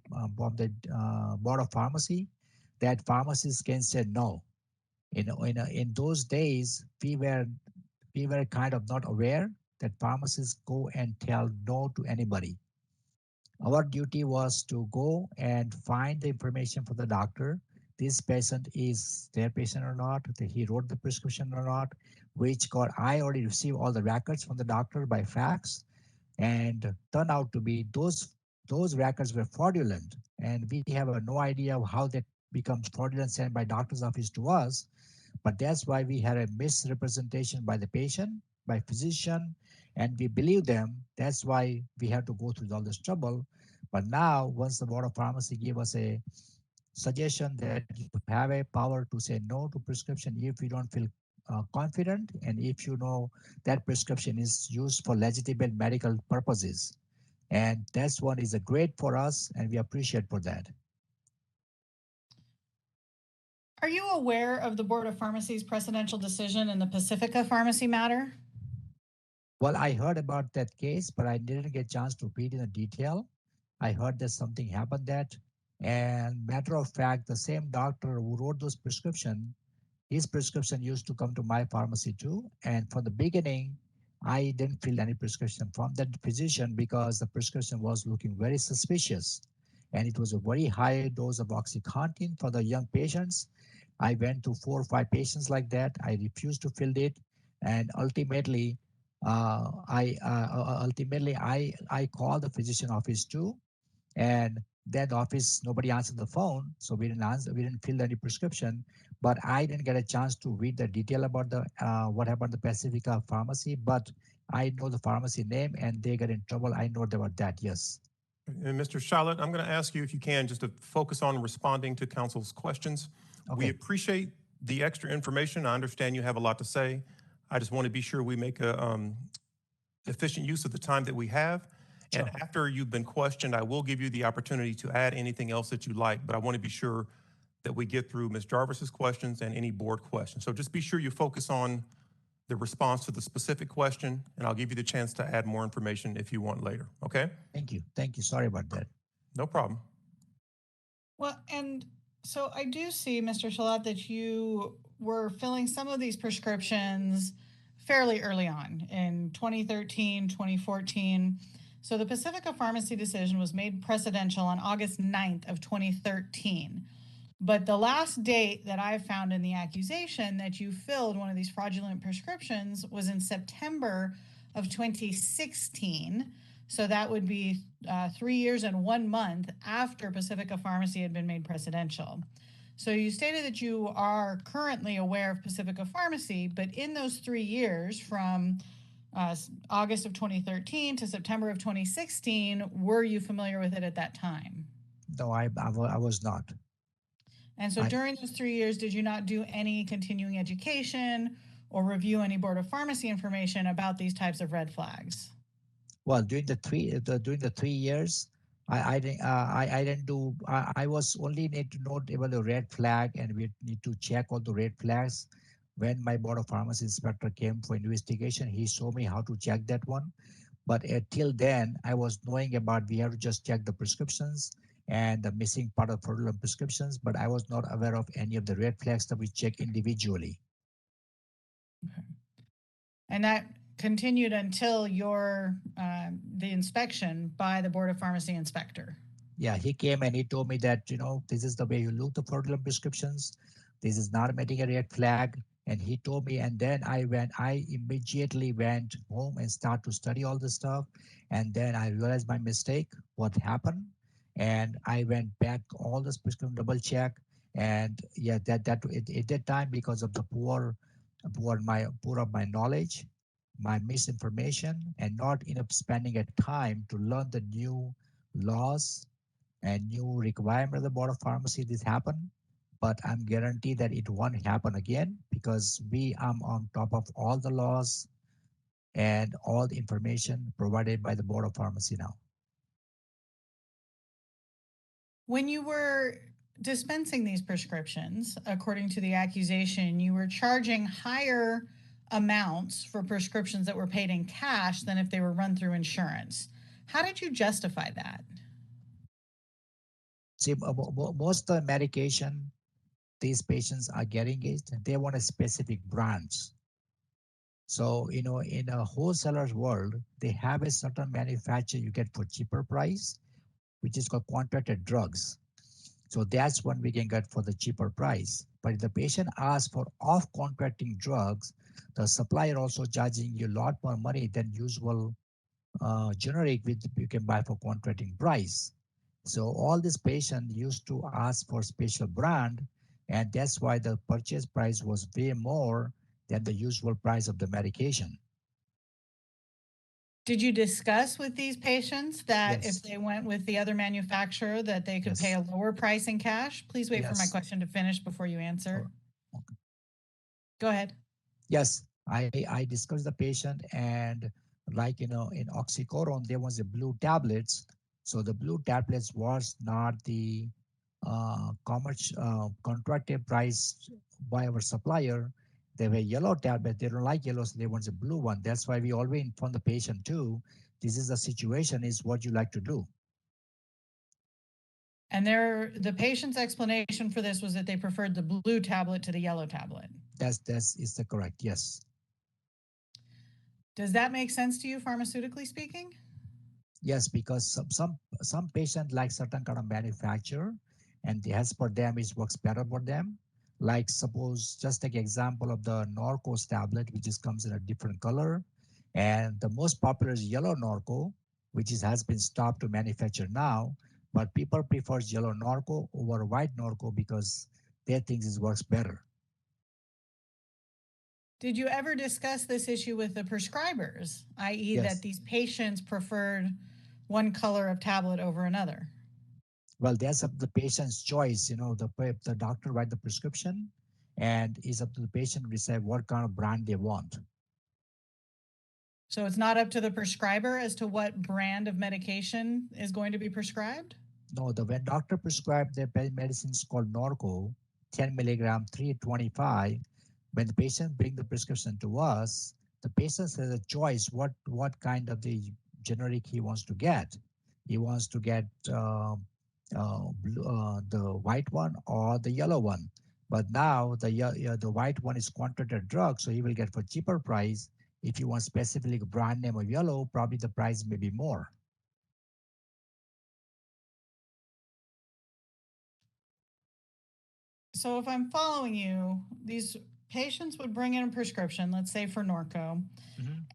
board of pharmacy, that pharmacists can say no. In those days, we were kind of not aware that pharmacists go and tell no to anybody. Our duty was to go and find the information for the doctor. This patient is their patient or not, that he wrote the prescription or not, I already received all the records from the doctor by fax, and turned out to be those records were fraudulent. And we have no idea how that becomes fraudulent sent by doctor's office to us. But that's why we had a misrepresentation by the patient, by physician, and we believe them. That's why we have to go through all this trouble. But now, once the board of pharmacy gave us a suggestion that you have a power to say no to prescription if you don't feel confident and if you know that prescription is used for legitimate medical purposes. And that's one is a great for us, and we appreciate for that. Are you aware of the Board of Pharmacy's precedential decision in the Pacifica Pharmacy matter? Well, I heard about that case, but I didn't get a chance to read in the detail. I heard that something happened that, and matter of fact, the same doctor who wrote those prescription, his prescription used to come to my pharmacy too. And from the beginning, I didn't fill any prescription from that physician because the prescription was looking very suspicious. And it was a very high dose of OxyContin for the young patients. I went to 4 or 5 patients like that. I refused to fill it. And ultimately, I called the physician office too, and that office nobody answered the phone, so we didn't fill any prescription. But I didn't get a chance to read the detail about the what happened to Pacifica Pharmacy. But I know the pharmacy name, and they got in trouble. I know about that. Yes. And Mr. Shalit, I'm going to ask you if you can just to focus on responding to council's questions. Okay. We appreciate the extra information. I understand you have a lot to say. I just want to be sure we make a efficient use of the time that we have. Sure. And after you've been questioned, I will give you the opportunity to add anything else that you like, but I want to be sure that we get through Ms. Jarvis's questions and any board questions. So just be sure you focus on the response to the specific question, and I'll give you the chance to add more information if you want later, okay? Thank you. Thank you. Sorry about that. No problem. Well, and so I do see, Mr. Shalat, that you were filling some of these prescriptions fairly early on in 2013, 2014. So the Pacifica Pharmacy decision was made precedential on August 9th of 2013. But the last date that I found in the accusation that you filled one of these fraudulent prescriptions was in September of 2016. So that would be 3 years and 1 month after Pacifica Pharmacy had been made precedential. So you stated that you are currently aware of Pacifica Pharmacy, but in those 3 years from August of 2013 to September of 2016, were you familiar with it at that time? No, I was not. And so during those 3 years, did you not do any continuing education or review any Board of Pharmacy information about these types of red flags? Well, during the 3 years, I didn't do. I was only need to note about the red flag, and we need to check all the red flags. When my board of pharmacy inspector came for investigation, he showed me how to check that one. But till then, I was knowing about we have to just check the prescriptions and the missing part of fraudulent prescriptions, but I was not aware of any of the red flags that we check individually. Okay. And that continued until your the inspection by the Board of Pharmacy inspector. Yeah, he came and he told me that, this is the way you look the fraudulent prescriptions. This is not meeting a red flag. And he told me, and then I immediately went home and start to study all this stuff. And then I realized my mistake, what happened. And I went back all this prescription double check. And yeah, at that time, because of the poor of my knowledge, my misinformation, and not enough spending a time to learn the new laws and new requirement of the board of pharmacy, this happened. But I'm guaranteed that it won't happen again because we are on top of all the laws and all the information provided by the board of pharmacy now. When you were dispensing these prescriptions, according to the accusation, you were charging higher amounts for prescriptions that were paid in cash than if they were run through insurance. How did you justify that? See, most of the medication these patients are getting is they want a specific brands. So, in a wholesaler's world, they have a certain manufacturer you get for cheaper price, which is called contracted drugs. So that's one we can get for the cheaper price. But if the patient asks for off-contracting drugs, the supplier also charging you a lot more money than usual generic which you can buy for contracting price. So all these patients used to ask for special brand, and that's why the purchase price was way more than the usual price of the medication. Did you discuss with these patients that Yes. if they went with the other manufacturer that they could pay a lower price in cash? Please wait for my question to finish before you answer. Okay. Go ahead. Yes, I discussed the patient, and like, in oxycodone, there was a blue tablets. So the blue tablets was not the contracted price by our supplier. They were yellow tablets. They don't like yellow, so they want a blue one. That's why we always inform the patient too. This is the situation, is what you like to do. And the patient's explanation for this was that they preferred the blue tablet to the yellow tablet. That's is the correct, yes. Does that make sense to you, pharmaceutically speaking? Yes, because some patient like certain kind of manufacturer, and as per them it works better for them. Like suppose, just take example of the Norco's tablet, which comes in a different color, and the most popular is yellow Norco, which has been stopped to manufacture now. But people prefer yellow Norco over white Norco because they think it works better. Did you ever discuss this issue with the prescribers, i.e. Yes. that these patients preferred one color of tablet over another? Well, that's up to the patient's choice. The doctor write the prescription, and it's up to the patient to decide what kind of brand they want. So it's not up to the prescriber as to what brand of medication is going to be prescribed? No, when doctor prescribed the medicines called Norco, 10 milligram, 325, when the patient bring the prescription to us, the patient has a choice what kind of the generic he wants to get. He wants to get the white one or the yellow one. But now the white one is contracted drug, so he will get for cheaper price. If you want specific brand name of yellow, probably the price may be more. So if I'm following you, these patients would bring in a prescription, let's say for Norco,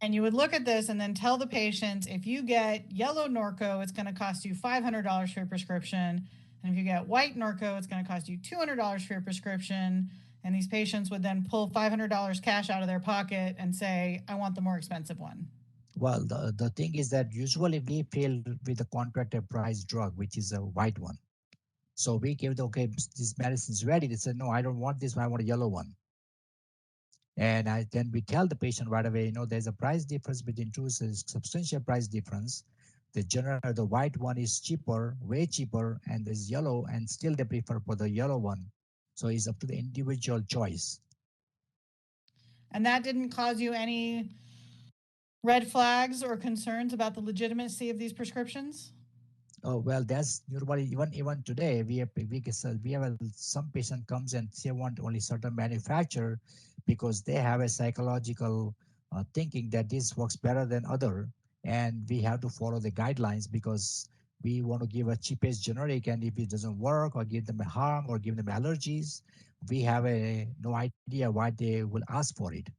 and you would look at this and then tell the patients, if you get yellow Norco, it's going to cost you $500 for your prescription. And if you get white Norco, it's going to cost you $200 for your prescription. And these patients would then pull $500 cash out of their pocket and say, I want the more expensive one. Well, the thing is that usually we fail with the contracted price drug, which is a white one. So we gave the, okay, this medicine's ready. They said, no, I don't want this one. I want a yellow one. And then we tell the patient right away, there's a price difference between two, so there's substantial price difference. The white one is cheaper, way cheaper, and there's yellow, and still they prefer for the yellow one. So it's up to the individual choice. And that didn't cause you any red flags or concerns about the legitimacy of these prescriptions? Oh well, that's normally even today we have some patient comes and they want only certain manufacturer because they have a psychological thinking that this works better than other, and we have to follow the guidelines because we want to give a cheapest generic, and if it doesn't work or give them a harm or give them allergies, we have no idea why they will ask for it.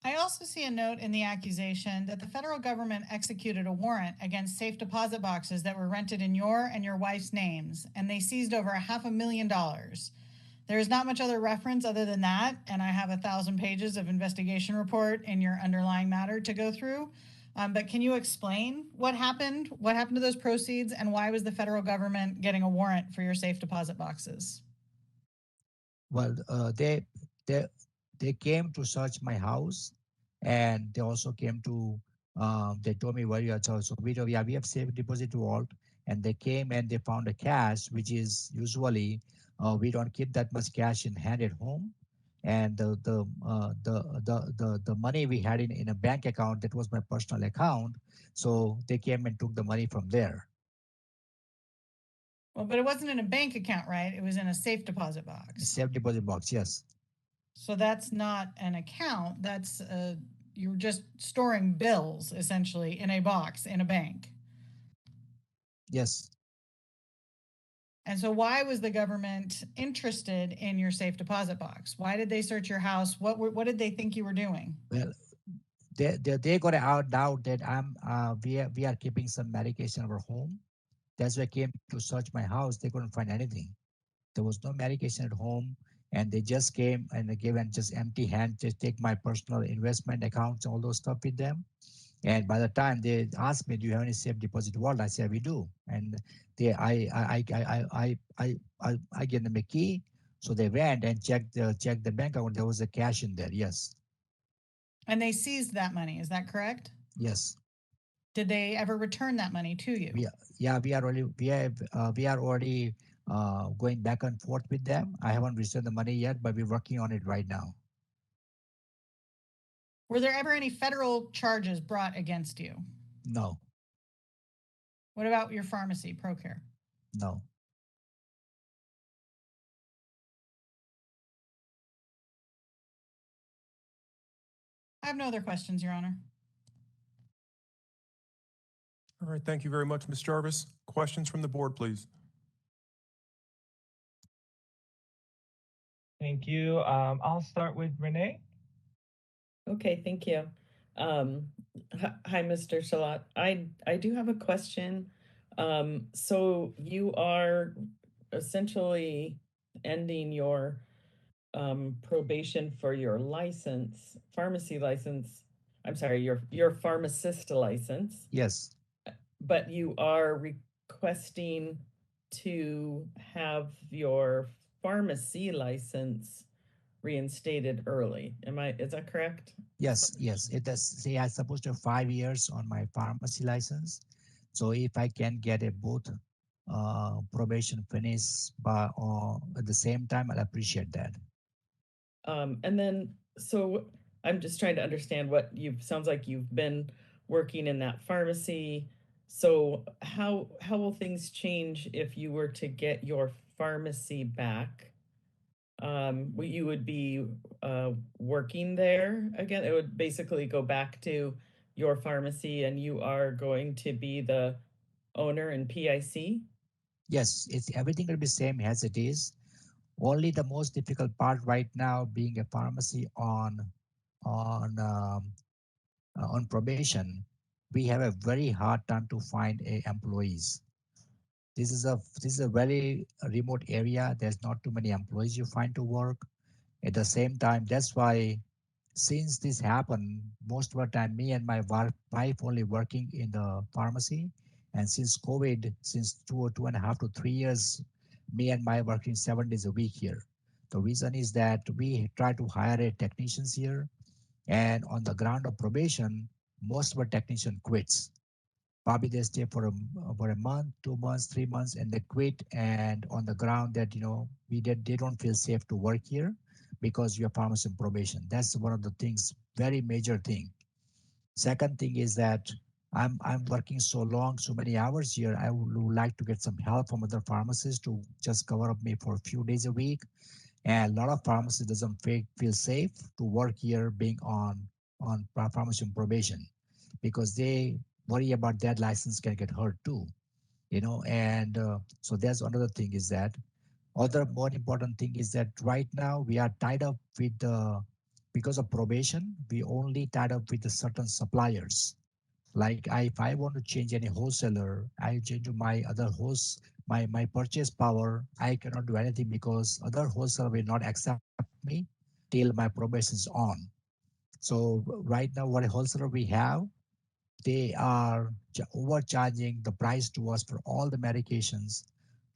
I also see a note in the accusation that the federal government executed a warrant against safe deposit boxes that were rented in your and your wife's names, and they seized over $500,000. There is not much other reference other than that, and I have 1,000 pages of investigation report in your underlying matter to go through. But can you explain what happened? What happened to those proceeds, and why was the federal government getting a warrant for your safe deposit boxes? Well, they came to search my house, and they also came to they told me where you are. So we have safe deposit vault, and they came and they found a cash, which is usually we don't keep that much cash in hand at home, and the money we had in a bank account, that was my personal account, so they came and took the money from there. Well, but it wasn't in a bank account, right? It was in a safe deposit box. Safe deposit box, yes. So that's not an account. That's you're just storing bills essentially in a box in a bank. Yes. And so why was the government interested in your safe deposit box? Why did they search your house? What did they think you were doing? Well, they got out doubt that we are keeping some medication in our home. That's why they came to search my house. They couldn't find anything. There was no medication at home, and they just came and they gave and just empty hand to take my personal investment accounts, all those stuff with them. And by the time they asked me, "Do you have any safe deposit vault?" I said, "We do." And I gave them a key, so they went and checked the bank account. There was a cash in there. Yes. And they seized that money. Is that correct? Yes. Did they ever return that money to you? We are already going back and forth with them. I haven't received the money yet, but we're working on it right now. Were there ever any federal charges brought against you? No. What about your pharmacy, ProCare? No. I have no other questions, Your Honor. All right, thank you very much, Ms. Jarvis. Questions from the board, please. Thank you. I'll start with Renee. Okay, thank you. Hi, Mr. Shalat. I do have a question. So you are essentially ending your probation for your license, pharmacy license. I'm sorry, your pharmacist license. Yes. But you are requesting to have your pharmacy license reinstated early. Is that correct? Yes, yes. It does say I'm supposed to have 5 years on my pharmacy license. So if I can get a both probation finished at the same time, I'll appreciate that. And then, so I'm just trying to understand what sounds like you've been working in that pharmacy. So how will things change if you were to get your pharmacy back? You would be working there again. It would basically go back to your pharmacy, and you are going to be the owner and PIC. Yes, it's everything will be same as it is. Only the most difficult part right now, being a pharmacy on probation, we have a very hard time to find employees. This is a very remote area. There's not too many employees you find to work. At the same time, that's why since this happened, most of the time me and my wife only working in the pharmacy, And since COVID, since 2.5 to 3 years, me and my working 7 days a week here. The reason is that we try to hire a technicians here, and on the ground of probation, most of our technician quits. Probably they stay for a month, 2 months, 3 months, and they quit. And on the ground that they don't feel safe to work here because we are pharmacy probation. That's one of the things, very major thing. Second thing is that I'm working so long, so many hours here. I would like to get some help from other pharmacists to just cover up me for a few days a week. And a lot of pharmacists doesn't feel safe to work here being on pharmacy probation because they worry about that license can get hurt too. And so that's another thing is that other more important thing is that right now we are tied up with because of probation, we only tied up with the certain suppliers. Like if I want to change any wholesaler, I change to my other host, my purchase power, I cannot do anything because other wholesaler will not accept me till my probation is on. So right now, what a wholesaler we have, they are overcharging the price to us for all the medications.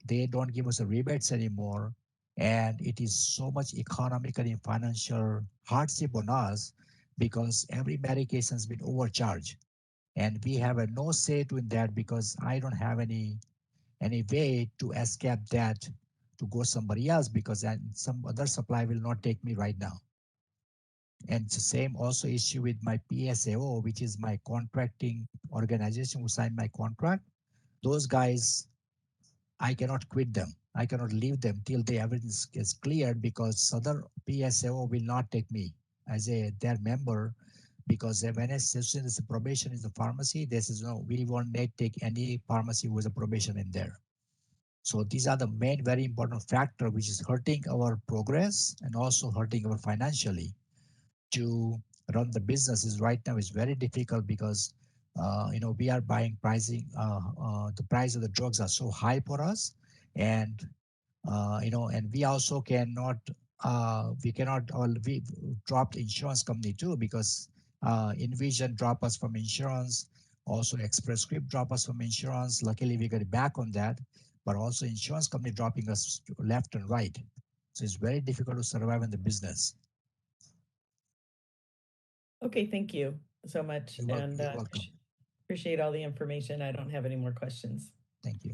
They don't give us the rebates anymore. And it is so much economical and financial hardship on us because every medication has been overcharged. And we have a no say to in that because I don't have any way to escape that to go somebody else because then some other supply will not take me right now. And the same also issue with my PSAO, which is my contracting organization who signed my contract. Those guys, I cannot quit them. I cannot leave them till they everything is cleared because other PSAO will not take me as their member because when it's a probation is a pharmacy, this is no, we won't take any pharmacy with a probation in there. So these are the main very important factor which is hurting our progress and also hurting our financially to run the business is right now is very difficult because we are buying pricing the price of the drugs are so high for us and and we also cannot we dropped insurance company too because Envision drop us from insurance, also Express Script drop us from insurance. Luckily we got back on that, but also insurance company dropping us left and right, so it's very difficult to survive in the business. Okay, thank you so much. You're welcome. Appreciate all the information. I don't have any more questions. Thank you.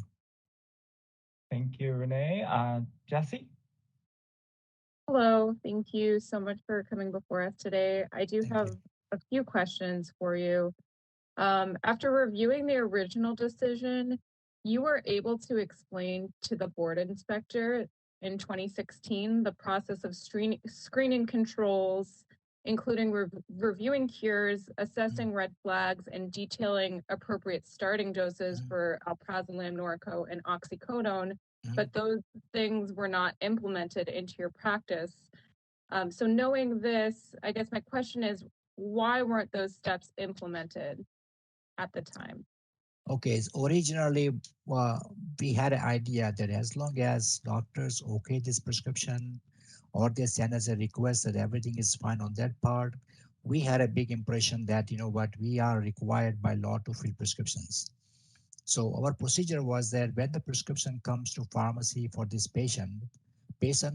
Thank you, Renee. Jesse? Hello, thank you so much for coming before us today. I do Thank have you. a few questions for you. After reviewing the original decision, you were able to explain to the board inspector in 2016 the process of screening controls, including reviewing cures, assessing red flags, and detailing appropriate starting doses for alprazolam, Norco, and oxycodone, but those things were not implemented into your practice. So knowing this, I guess my question is, why weren't those steps implemented at the time? Okay, so originally we had an idea that as long as doctors okay this prescription or they send us a request that everything is fine on that part, we had a big impression that we are required by law to fill prescriptions. So our procedure was that when the prescription comes to pharmacy for this patient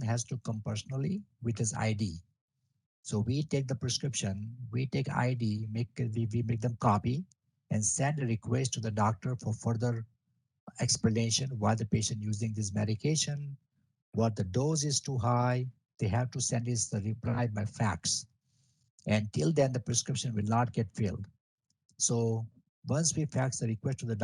has to come personally with his ID. So we take the prescription, we take ID, we make them copy and send a request to the doctor for further explanation why the patient using this medication, what the dose is too high. They have to send us the reply by fax. And till then, the prescription will not get filled. So once we fax the request to the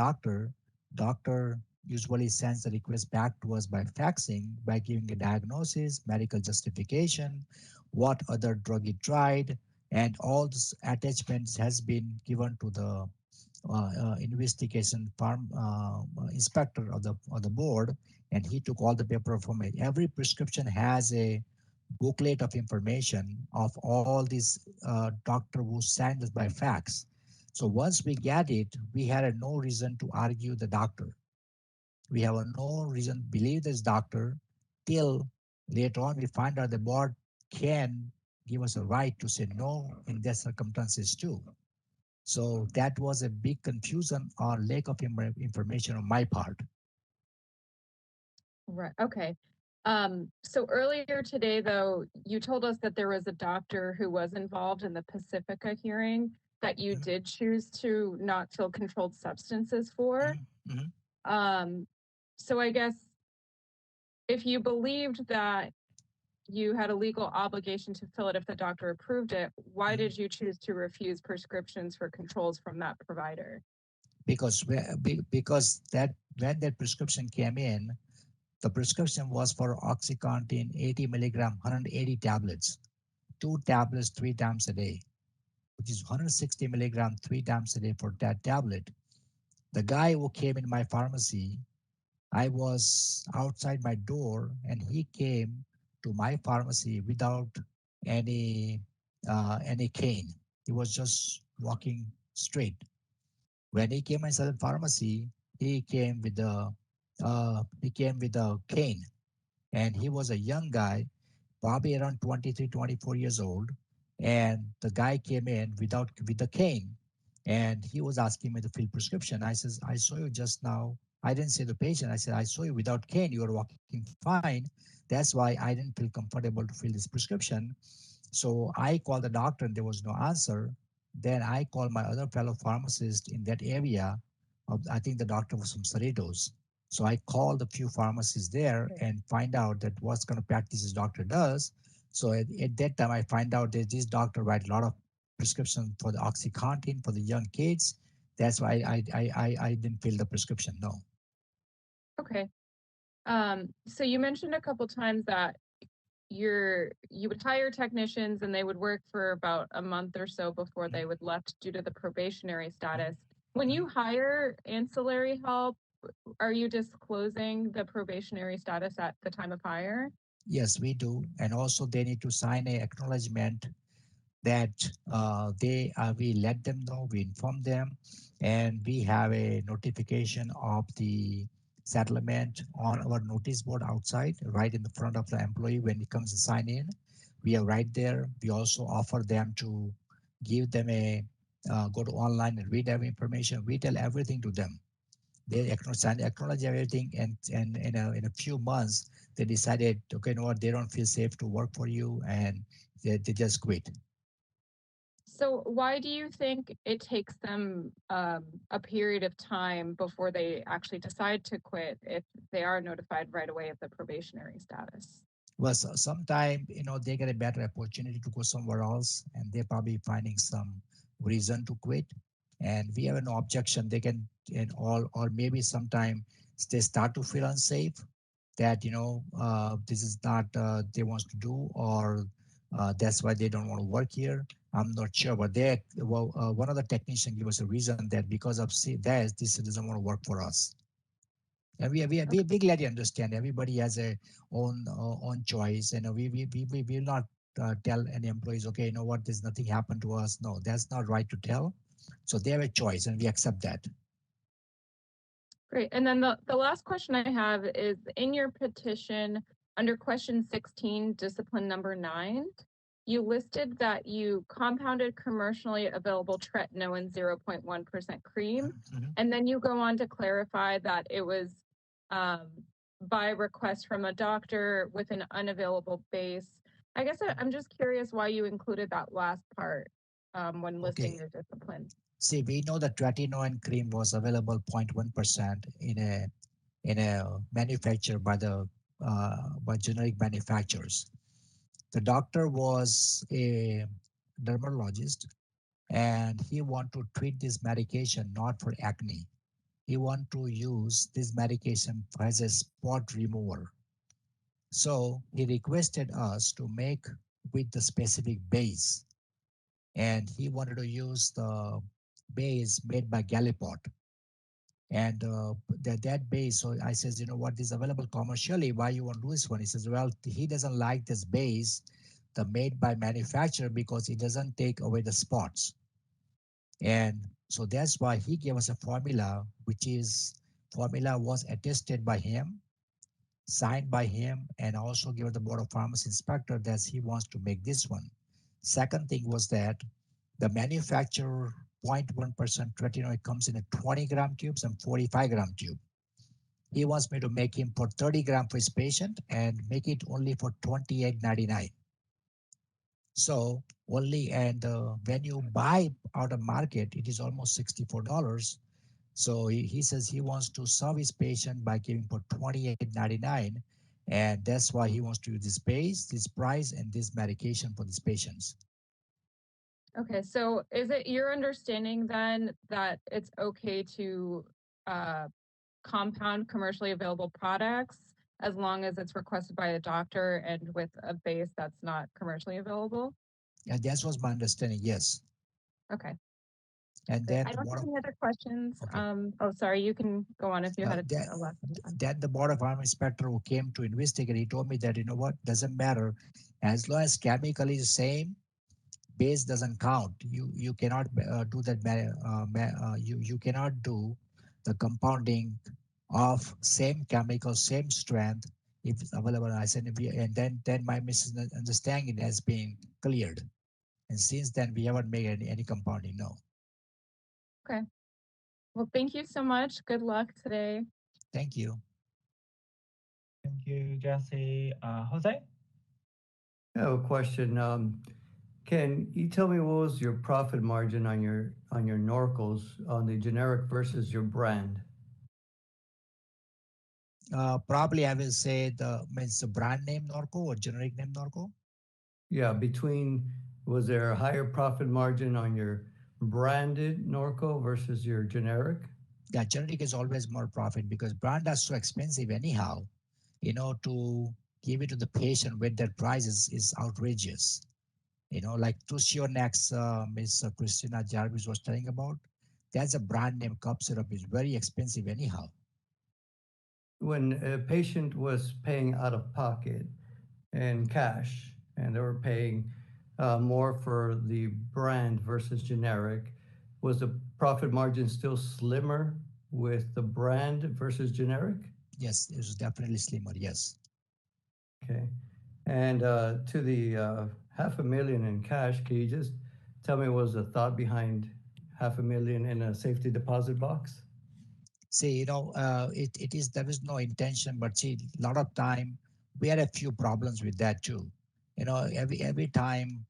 doctor usually sends the request back to us by faxing, by giving a diagnosis, medical justification, what other drug he tried, and all this attachments has been given to the investigation inspector of the board, and he took all the paper from it. Every prescription has a booklet of information of all these doctor who signed this by fax. So once we get it, we had no reason to argue the doctor. We have no reason to believe this doctor till later on we find out the board can give us a right to say no in their circumstances too. So that was a big confusion or lack of information on my part. Right. Okay. So earlier today, though, you told us that there was a doctor who was involved in the Pacifica hearing that you did choose to not fill controlled substances for. So I guess if you believed that you had a legal obligation to fill it if the doctor approved it, why did you choose to refuse prescriptions for controls from that provider? Because that when that prescription came in, the prescription was for OxyContin 80 milligram, 180 tablets, 2 tablets 3 times a day, which is 160 milligram 3 times a day for that tablet. The guy who came in my pharmacy, I was outside my door and he came to my pharmacy without any cane. He was just walking straight. When he came inside the pharmacy, he came with a cane, and he was a young guy, probably around 23, 24 years old. And the guy came in with the cane, and he was asking me to fill prescription. I says, I saw you just now. I didn't say the patient. I said, I saw you without cane. You were walking fine. That's why I didn't feel comfortable to fill this prescription. So I called the doctor and there was no answer. Then I called my other fellow pharmacist in that area. I think the doctor was from Cerritos. So I called a few pharmacists there and find out that what kind of practice this doctor does. So at that time, I find out that this doctor write a lot of prescription for the OxyContin for the young kids. That's why I didn't fill the prescription. No. Okay. So you mentioned a couple times that you would hire technicians and they would work for about a month or so before they would left due to the probationary status. When you hire ancillary help, are you disclosing the probationary status at the time of hire? Yes, we do. And also they need to sign a acknowledgement that we let them know, we inform them, and we have a notification of the settlement on our notice board outside, right in the front of the employee when he comes to sign in. We are right there. We also offer them to give them a go to online and read every information. We tell everything to them. They acknowledge everything, and in a few months they decided, okay, you know what, they don't feel safe to work for you, and they just quit. So why do you think it takes them a period of time before they actually decide to quit if they are notified right away of the probationary status? Well, so sometime, they get a better opportunity to go somewhere else, and they're probably finding some reason to quit. And we have no objection. They can, or maybe sometime they start to feel unsafe that, this is not they want to do, or that's why they don't want to work here. I'm not sure, but one of the technicians gave us a reason that because of that, this doesn't want to work for us. And we gladly understand everybody has a own choice, and we will not tell any employees, okay, you know what, there's nothing happened to us. No, that's not right to tell. So they have a choice, and we accept that. Great. And then the last question I have is, in your petition under question 16, discipline number 9, you listed that you compounded commercially available tretinoin 0.1% cream. And then you go on to clarify that it was by request from a doctor with an unavailable base. I guess I'm just curious why you included that last part when listing your discipline. See, we know that tretinoin cream was available 0.1% in a manufacture by generic manufacturers. The doctor was a dermatologist, and he wanted to treat this medication not for acne. He wanted to use this medication as a spot remover. So he requested us to make with the specific base, and he wanted to use the base made by Gallipot. And that base, so I says, you know what, is available commercially. Why you want to do this one? He says, well, he doesn't like this base, the made by manufacturer, because it doesn't take away the spots. And so that's why he gave us a formula, formula was attested by him, signed by him, and also given the Board of Pharmacy Inspector that he wants to make this one. Second thing was that the manufacturer 0.1% tretinoin comes in a 20-gram tubes and 45-gram tube. He wants me to make him for 30 gram for his patient and make it only for $28.99. So only, and when you buy out of market, it is almost $64. So he says he wants to serve his patient by giving for $28.99. And that's why he wants to use this base, this price, and this medication for these patients. Okay, so is it your understanding then that it's okay to compound commercially available products as long as it's requested by a doctor and with a base that's not commercially available? Yeah, that was my understanding, yes. Okay. And Great. then I the don't board have of, any other questions. okay. Oh, sorry, you can go on if you had a last one. Then the board of farm inspector who came to investigate, he told me that, you know what, doesn't matter. As long as chemical is the same, base doesn't count. You cannot do that. You cannot do the compounding of same chemical, same strength if it's available. I said, and then my misunderstanding has been cleared. And since then, we haven't made any compounding. No. Okay. Well, thank you so much. Good luck today. Thank you. Thank you, Jesse. Jose? I have a question. Can you tell me what was your profit margin on your Norcos on the generic versus your brand? Probably I will say the brand name Norco or generic name Norco. Yeah, was there a higher profit margin on your branded Norco versus your generic? Yeah, generic is always more profit because brand are so expensive anyhow. To give it to the patient with that price is outrageous. Like Tusionex, Miss Christina Jarvis was telling about, that's a brand name cough syrup is very expensive anyhow. When a patient was paying out of pocket in cash and they were paying more for the brand versus generic, was the profit margin still slimmer with the brand versus generic? Yes, it was definitely slimmer, yes. Okay. And to the $500,000 in cash, can you just tell me what was the thought behind $500,000 in a safety deposit box? See, there is no intention, but see, a lot of time we had a few problems with that too. Every time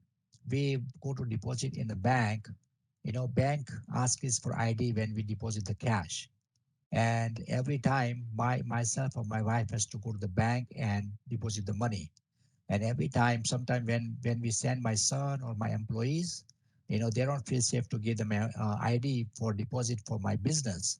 we go to deposit in the bank, bank asks us for ID when we deposit the cash. And every time myself or my wife has to go to the bank and deposit the money. And every time, sometime when we send my son or my employees, they don't feel safe to give them ID for deposit for my business.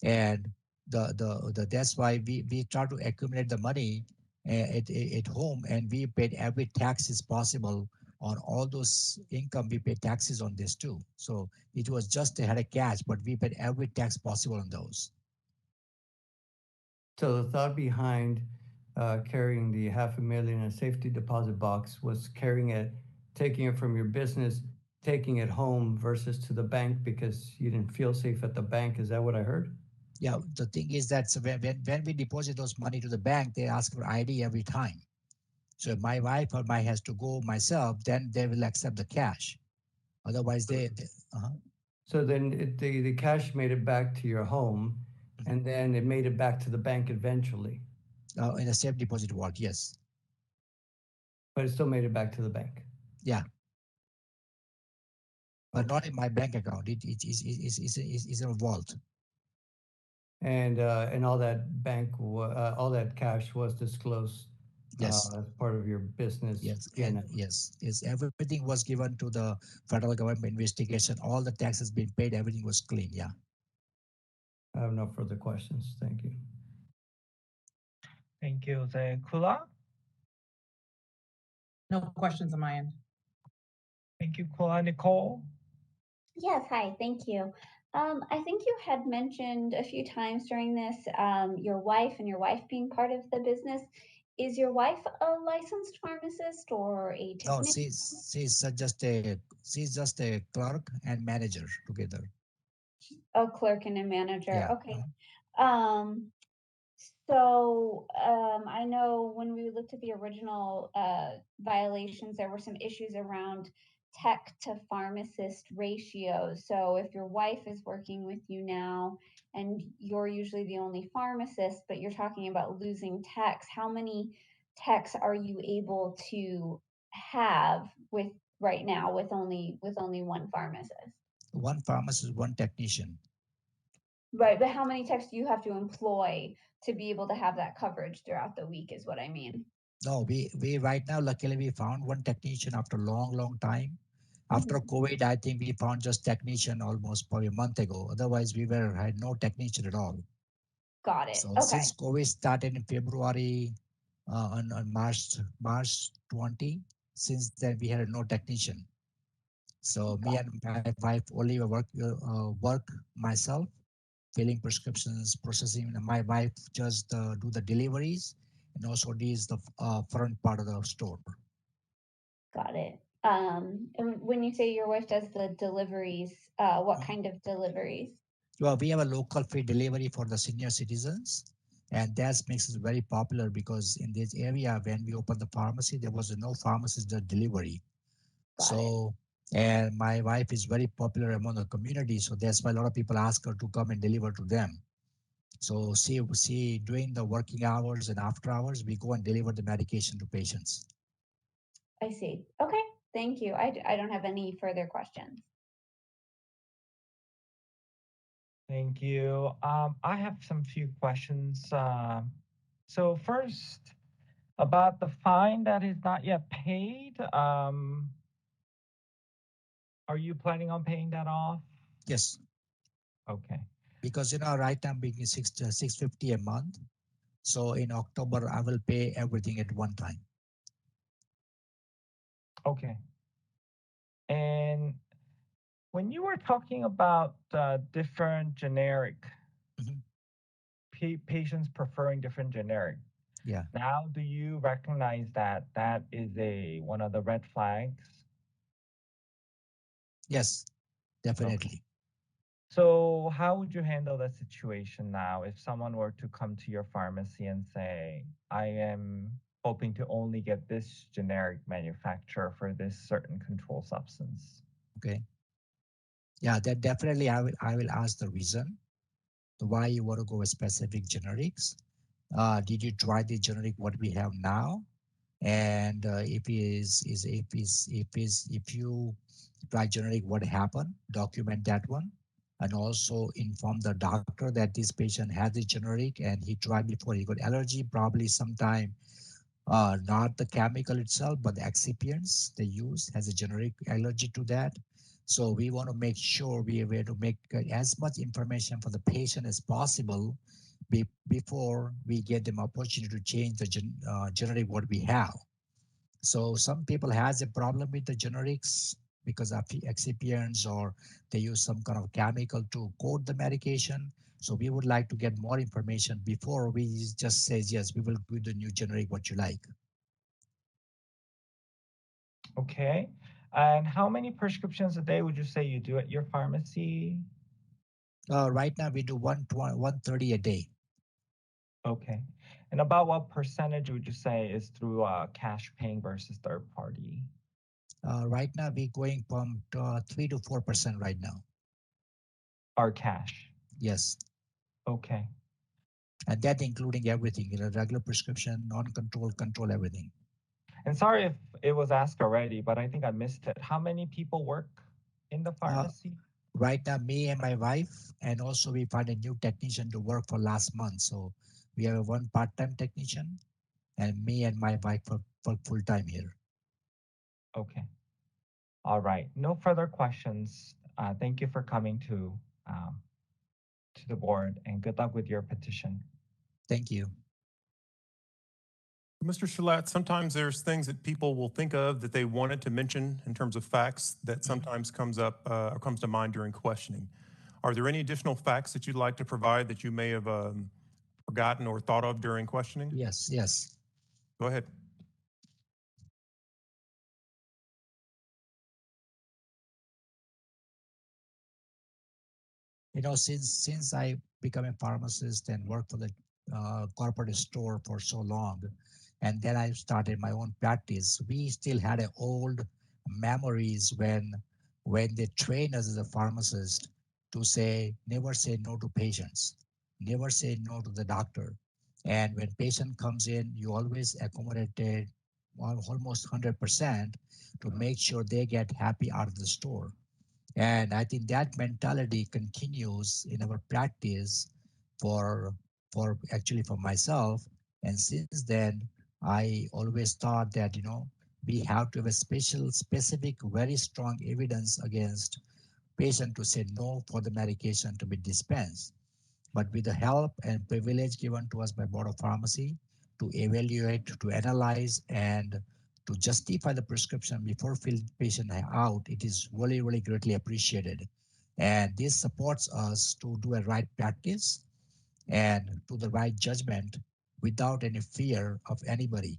And that's why we try to accumulate the money at home, and we paid every taxes possible on all those income. We paid taxes on this too. So it was just they had a cash, but we paid every tax possible on those. So the thought behind carrying the $500,000 in a safety deposit box was carrying it, taking it from your business, taking it home versus to the bank because you didn't feel safe at the bank. Is that what I heard? Yeah, the thing is that when we deposit those money to the bank, they ask for ID every time. So if my wife or my has to go myself, then they will accept the cash. Otherwise, So then the cash made it back to your home, and then it made it back to the bank eventually. In a safe deposit vault, yes. But it still made it back to the bank. Yeah. But not in my bank account. It's in a vault. And all that all that cash was disclosed Yes. as part of your business. Yes, and yes, everything was given to the federal government investigation. All the taxes being paid, everything was clean. Yeah. I have no further questions. Thank you. Thank you, Jose. Kula? No questions on my end. Thank you, Kula. Nicole? Yes, hi, thank you. I think you had mentioned a few times during this your wife and your wife being part of the business. Is your wife a licensed pharmacist or a technician? No, she's just a clerk and manager together. A clerk and a manager. Yeah. Okay. So I know when we looked at the original violations, there were some issues around tech to pharmacist ratios. So if your wife is working with you now and you're usually the only pharmacist, but you're talking about losing techs, how many techs are you able to have with right now with only one pharmacist? One pharmacist, one technician. Right, but how many techs do you have to employ to be able to have that coverage throughout the week is what I mean. No, we right now, luckily, we found one technician after a long time. After COVID, I think we found just technician almost probably a month ago. Otherwise, we had no technician at all. Got it. So Okay. since COVID started in February, on March 20, since then we had no technician. So me and my wife only work myself, filling prescriptions, processing. And my wife just do the deliveries, and also does the front part of the store. Got it. And when you say your wife does the deliveries, what kind of deliveries? Well, we have a local free delivery for the senior citizens, and that makes it very popular because in this area, when we opened the pharmacy, there was no pharmacist delivery. So, and my wife is very popular among the community, so that's why a lot of people ask her to come and deliver to them. So, see, during the working hours and after hours, we go and deliver the medication to patients. I see. Okay, thank you. I don't have any further questions. Thank you. I have some few questions. So first, about the fine that is not yet paid, are you planning on paying that off? Yes. Okay. Because right now I'm being $650 a month. So in October I will pay everything at one time. Okay. And when you were talking about different generic patients preferring different generic, yeah. Now, do you recognize that that is one of the red flags? Yes, definitely. Okay. So how would you handle the situation now if someone were to come to your pharmacy and say, I am hoping to only get this generic manufacturer for this certain control substance? Okay. Yeah, that definitely I will ask the reason why you want to go with specific generics. Did you try the generic what we have now? And if you try generic, what happened? Document that one, and also inform the doctor that this patient has the generic and he tried before he got allergy, probably sometime not the chemical itself, but the excipients they use has a generic allergy to that. So we want to make sure we are to make as much information for the patient as possible before we get them opportunity to change the generic what we have. So some people has a problem with the generics because of excipients or they use some kind of chemical to coat the medication. So we would like to get more information before we just say, yes, we will do the new generic what you like. Okay. And how many prescriptions a day would you say you do at your pharmacy? Right now we do 130 a day. Okay. And about what percentage would you say is through cash paying versus third party? Right now we're going from 3 to 4% right now. Our cash? Yes. Okay. And that including everything, regular prescription, non-controlled, control, everything. And sorry if it was asked already, but I think I missed it. How many people work in the pharmacy? Right now, me and my wife, and also we found a new technician to work for last month. So we have one part-time technician, and me and my wife work full-time here. Okay. All right. No further questions. Thank you for coming to the board, and good luck with your petition. Thank you. Mr. Shalat, sometimes there's things that people will think of that they wanted to mention in terms of facts that sometimes comes up or comes to mind during questioning. Are there any additional facts that you'd like to provide that you may have forgotten or thought of during questioning? Yes, yes. Go ahead. Since I became a pharmacist and worked for the corporate store for so long, and then I started my own practice, we still had an old memories when they train us as a pharmacist to say never say no to patients, never say no to the doctor. And when patient comes in, you always accommodate it almost 100% to make sure they get happy out of the store. And I think that mentality continues in our practice for actually for myself. And since then, I always thought that we have to have a specific, very strong evidence against patient to say no for the medication to be dispensed. But with the help and privilege given to us by Board of Pharmacy to evaluate, to analyze, and to justify the prescription before fill patient out, it is really, really greatly appreciated. And this supports us to do a right practice and to the right judgment without any fear of anybody.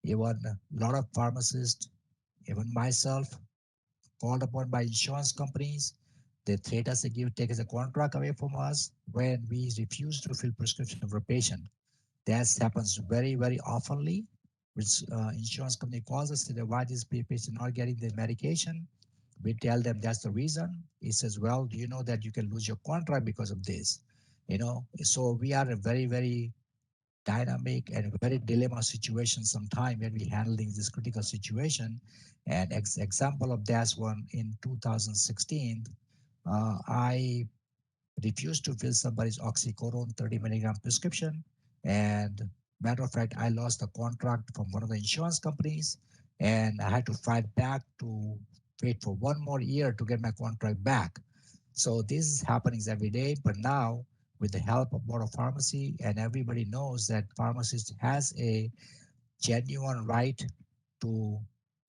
Even a lot of pharmacists, even myself, called upon by insurance companies. They threat us to take us a contract away from us when we refuse to fill prescription for a patient. That happens very, very oftenly, which insurance company calls us to say, why this patient not getting the medication? We tell them that's the reason. He says, well, do you know that you can lose your contract because of this? So we are a very, very dynamic and very dilemma situation sometime when we handling this critical situation. And example of that one in 2016, I refused to fill somebody's oxycodone 30 milligram prescription. And matter of fact, I lost a contract from one of the insurance companies and I had to fight back to wait for 1 more year to get my contract back. So this is happening every day, but now with the help of Board of Pharmacy and everybody knows that pharmacist has a genuine right to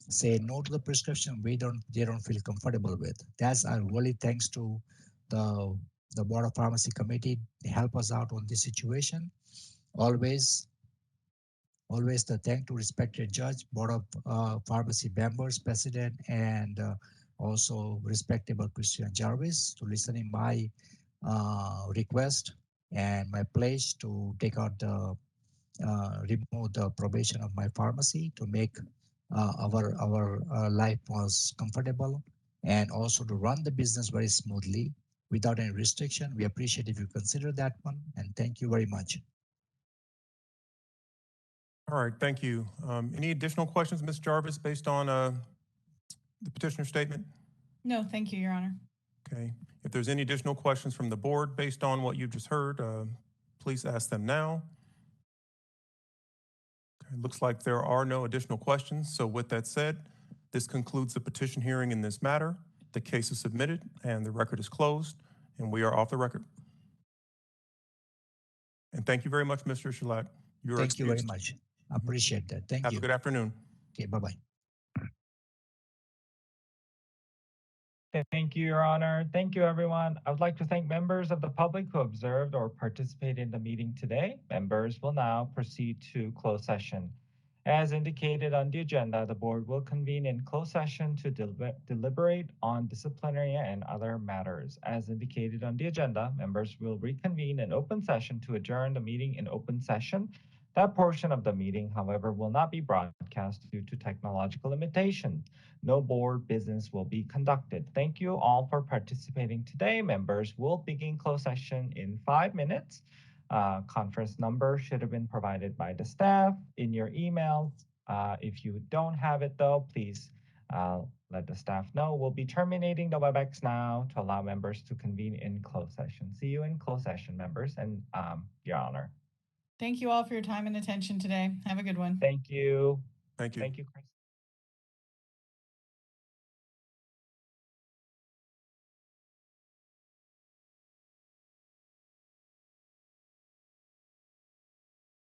say no to the prescription they don't feel comfortable with. That's really thanks to the Board of Pharmacy committee. They help us out on this situation. Always the thank to respected judge, Board of Pharmacy members, president, and also respectable Christian Jarvis to listening my request and my pledge to take out the remove the probation of my pharmacy to make our life was comfortable and also to run the business very smoothly without any restriction. We appreciate if you consider that one, and thank you very much. All right, thank you. Any additional questions, Ms. Jarvis, based on the petitioner statement? No, thank you, Your Honor. Okay. If there's any additional questions from the board based on what you've just heard, please ask them now. Okay, looks like there are no additional questions. So with that said, this concludes the petition hearing in this matter. The case is submitted and the record is closed and we are off the record. And thank you very much, Mr. Shalat. Thank you very much. I appreciate that. Thank you. Have a good afternoon. Okay, bye-bye. Thank you, Your Honor. Thank you, everyone. I would like to thank members of the public who observed or participated in the meeting today. Members will now proceed to closed session. As indicated on the agenda, the board will convene in closed session to deliberate on disciplinary and other matters. As indicated on the agenda, members will reconvene in open session to adjourn the meeting in open session. That portion of the meeting, however, will not be broadcast due to technological limitations. No board business will be conducted. Thank you all for participating today. Members will begin closed session in 5 minutes. Conference number should have been provided by the staff in your emails. If you don't have it though, please let the staff know. We'll be terminating the WebEx now to allow members to convene in closed session. See you in closed session, members, and Your Honor. Thank you all for your time and attention today. Have a good one. Thank you. Thank you. Thank you, Chris.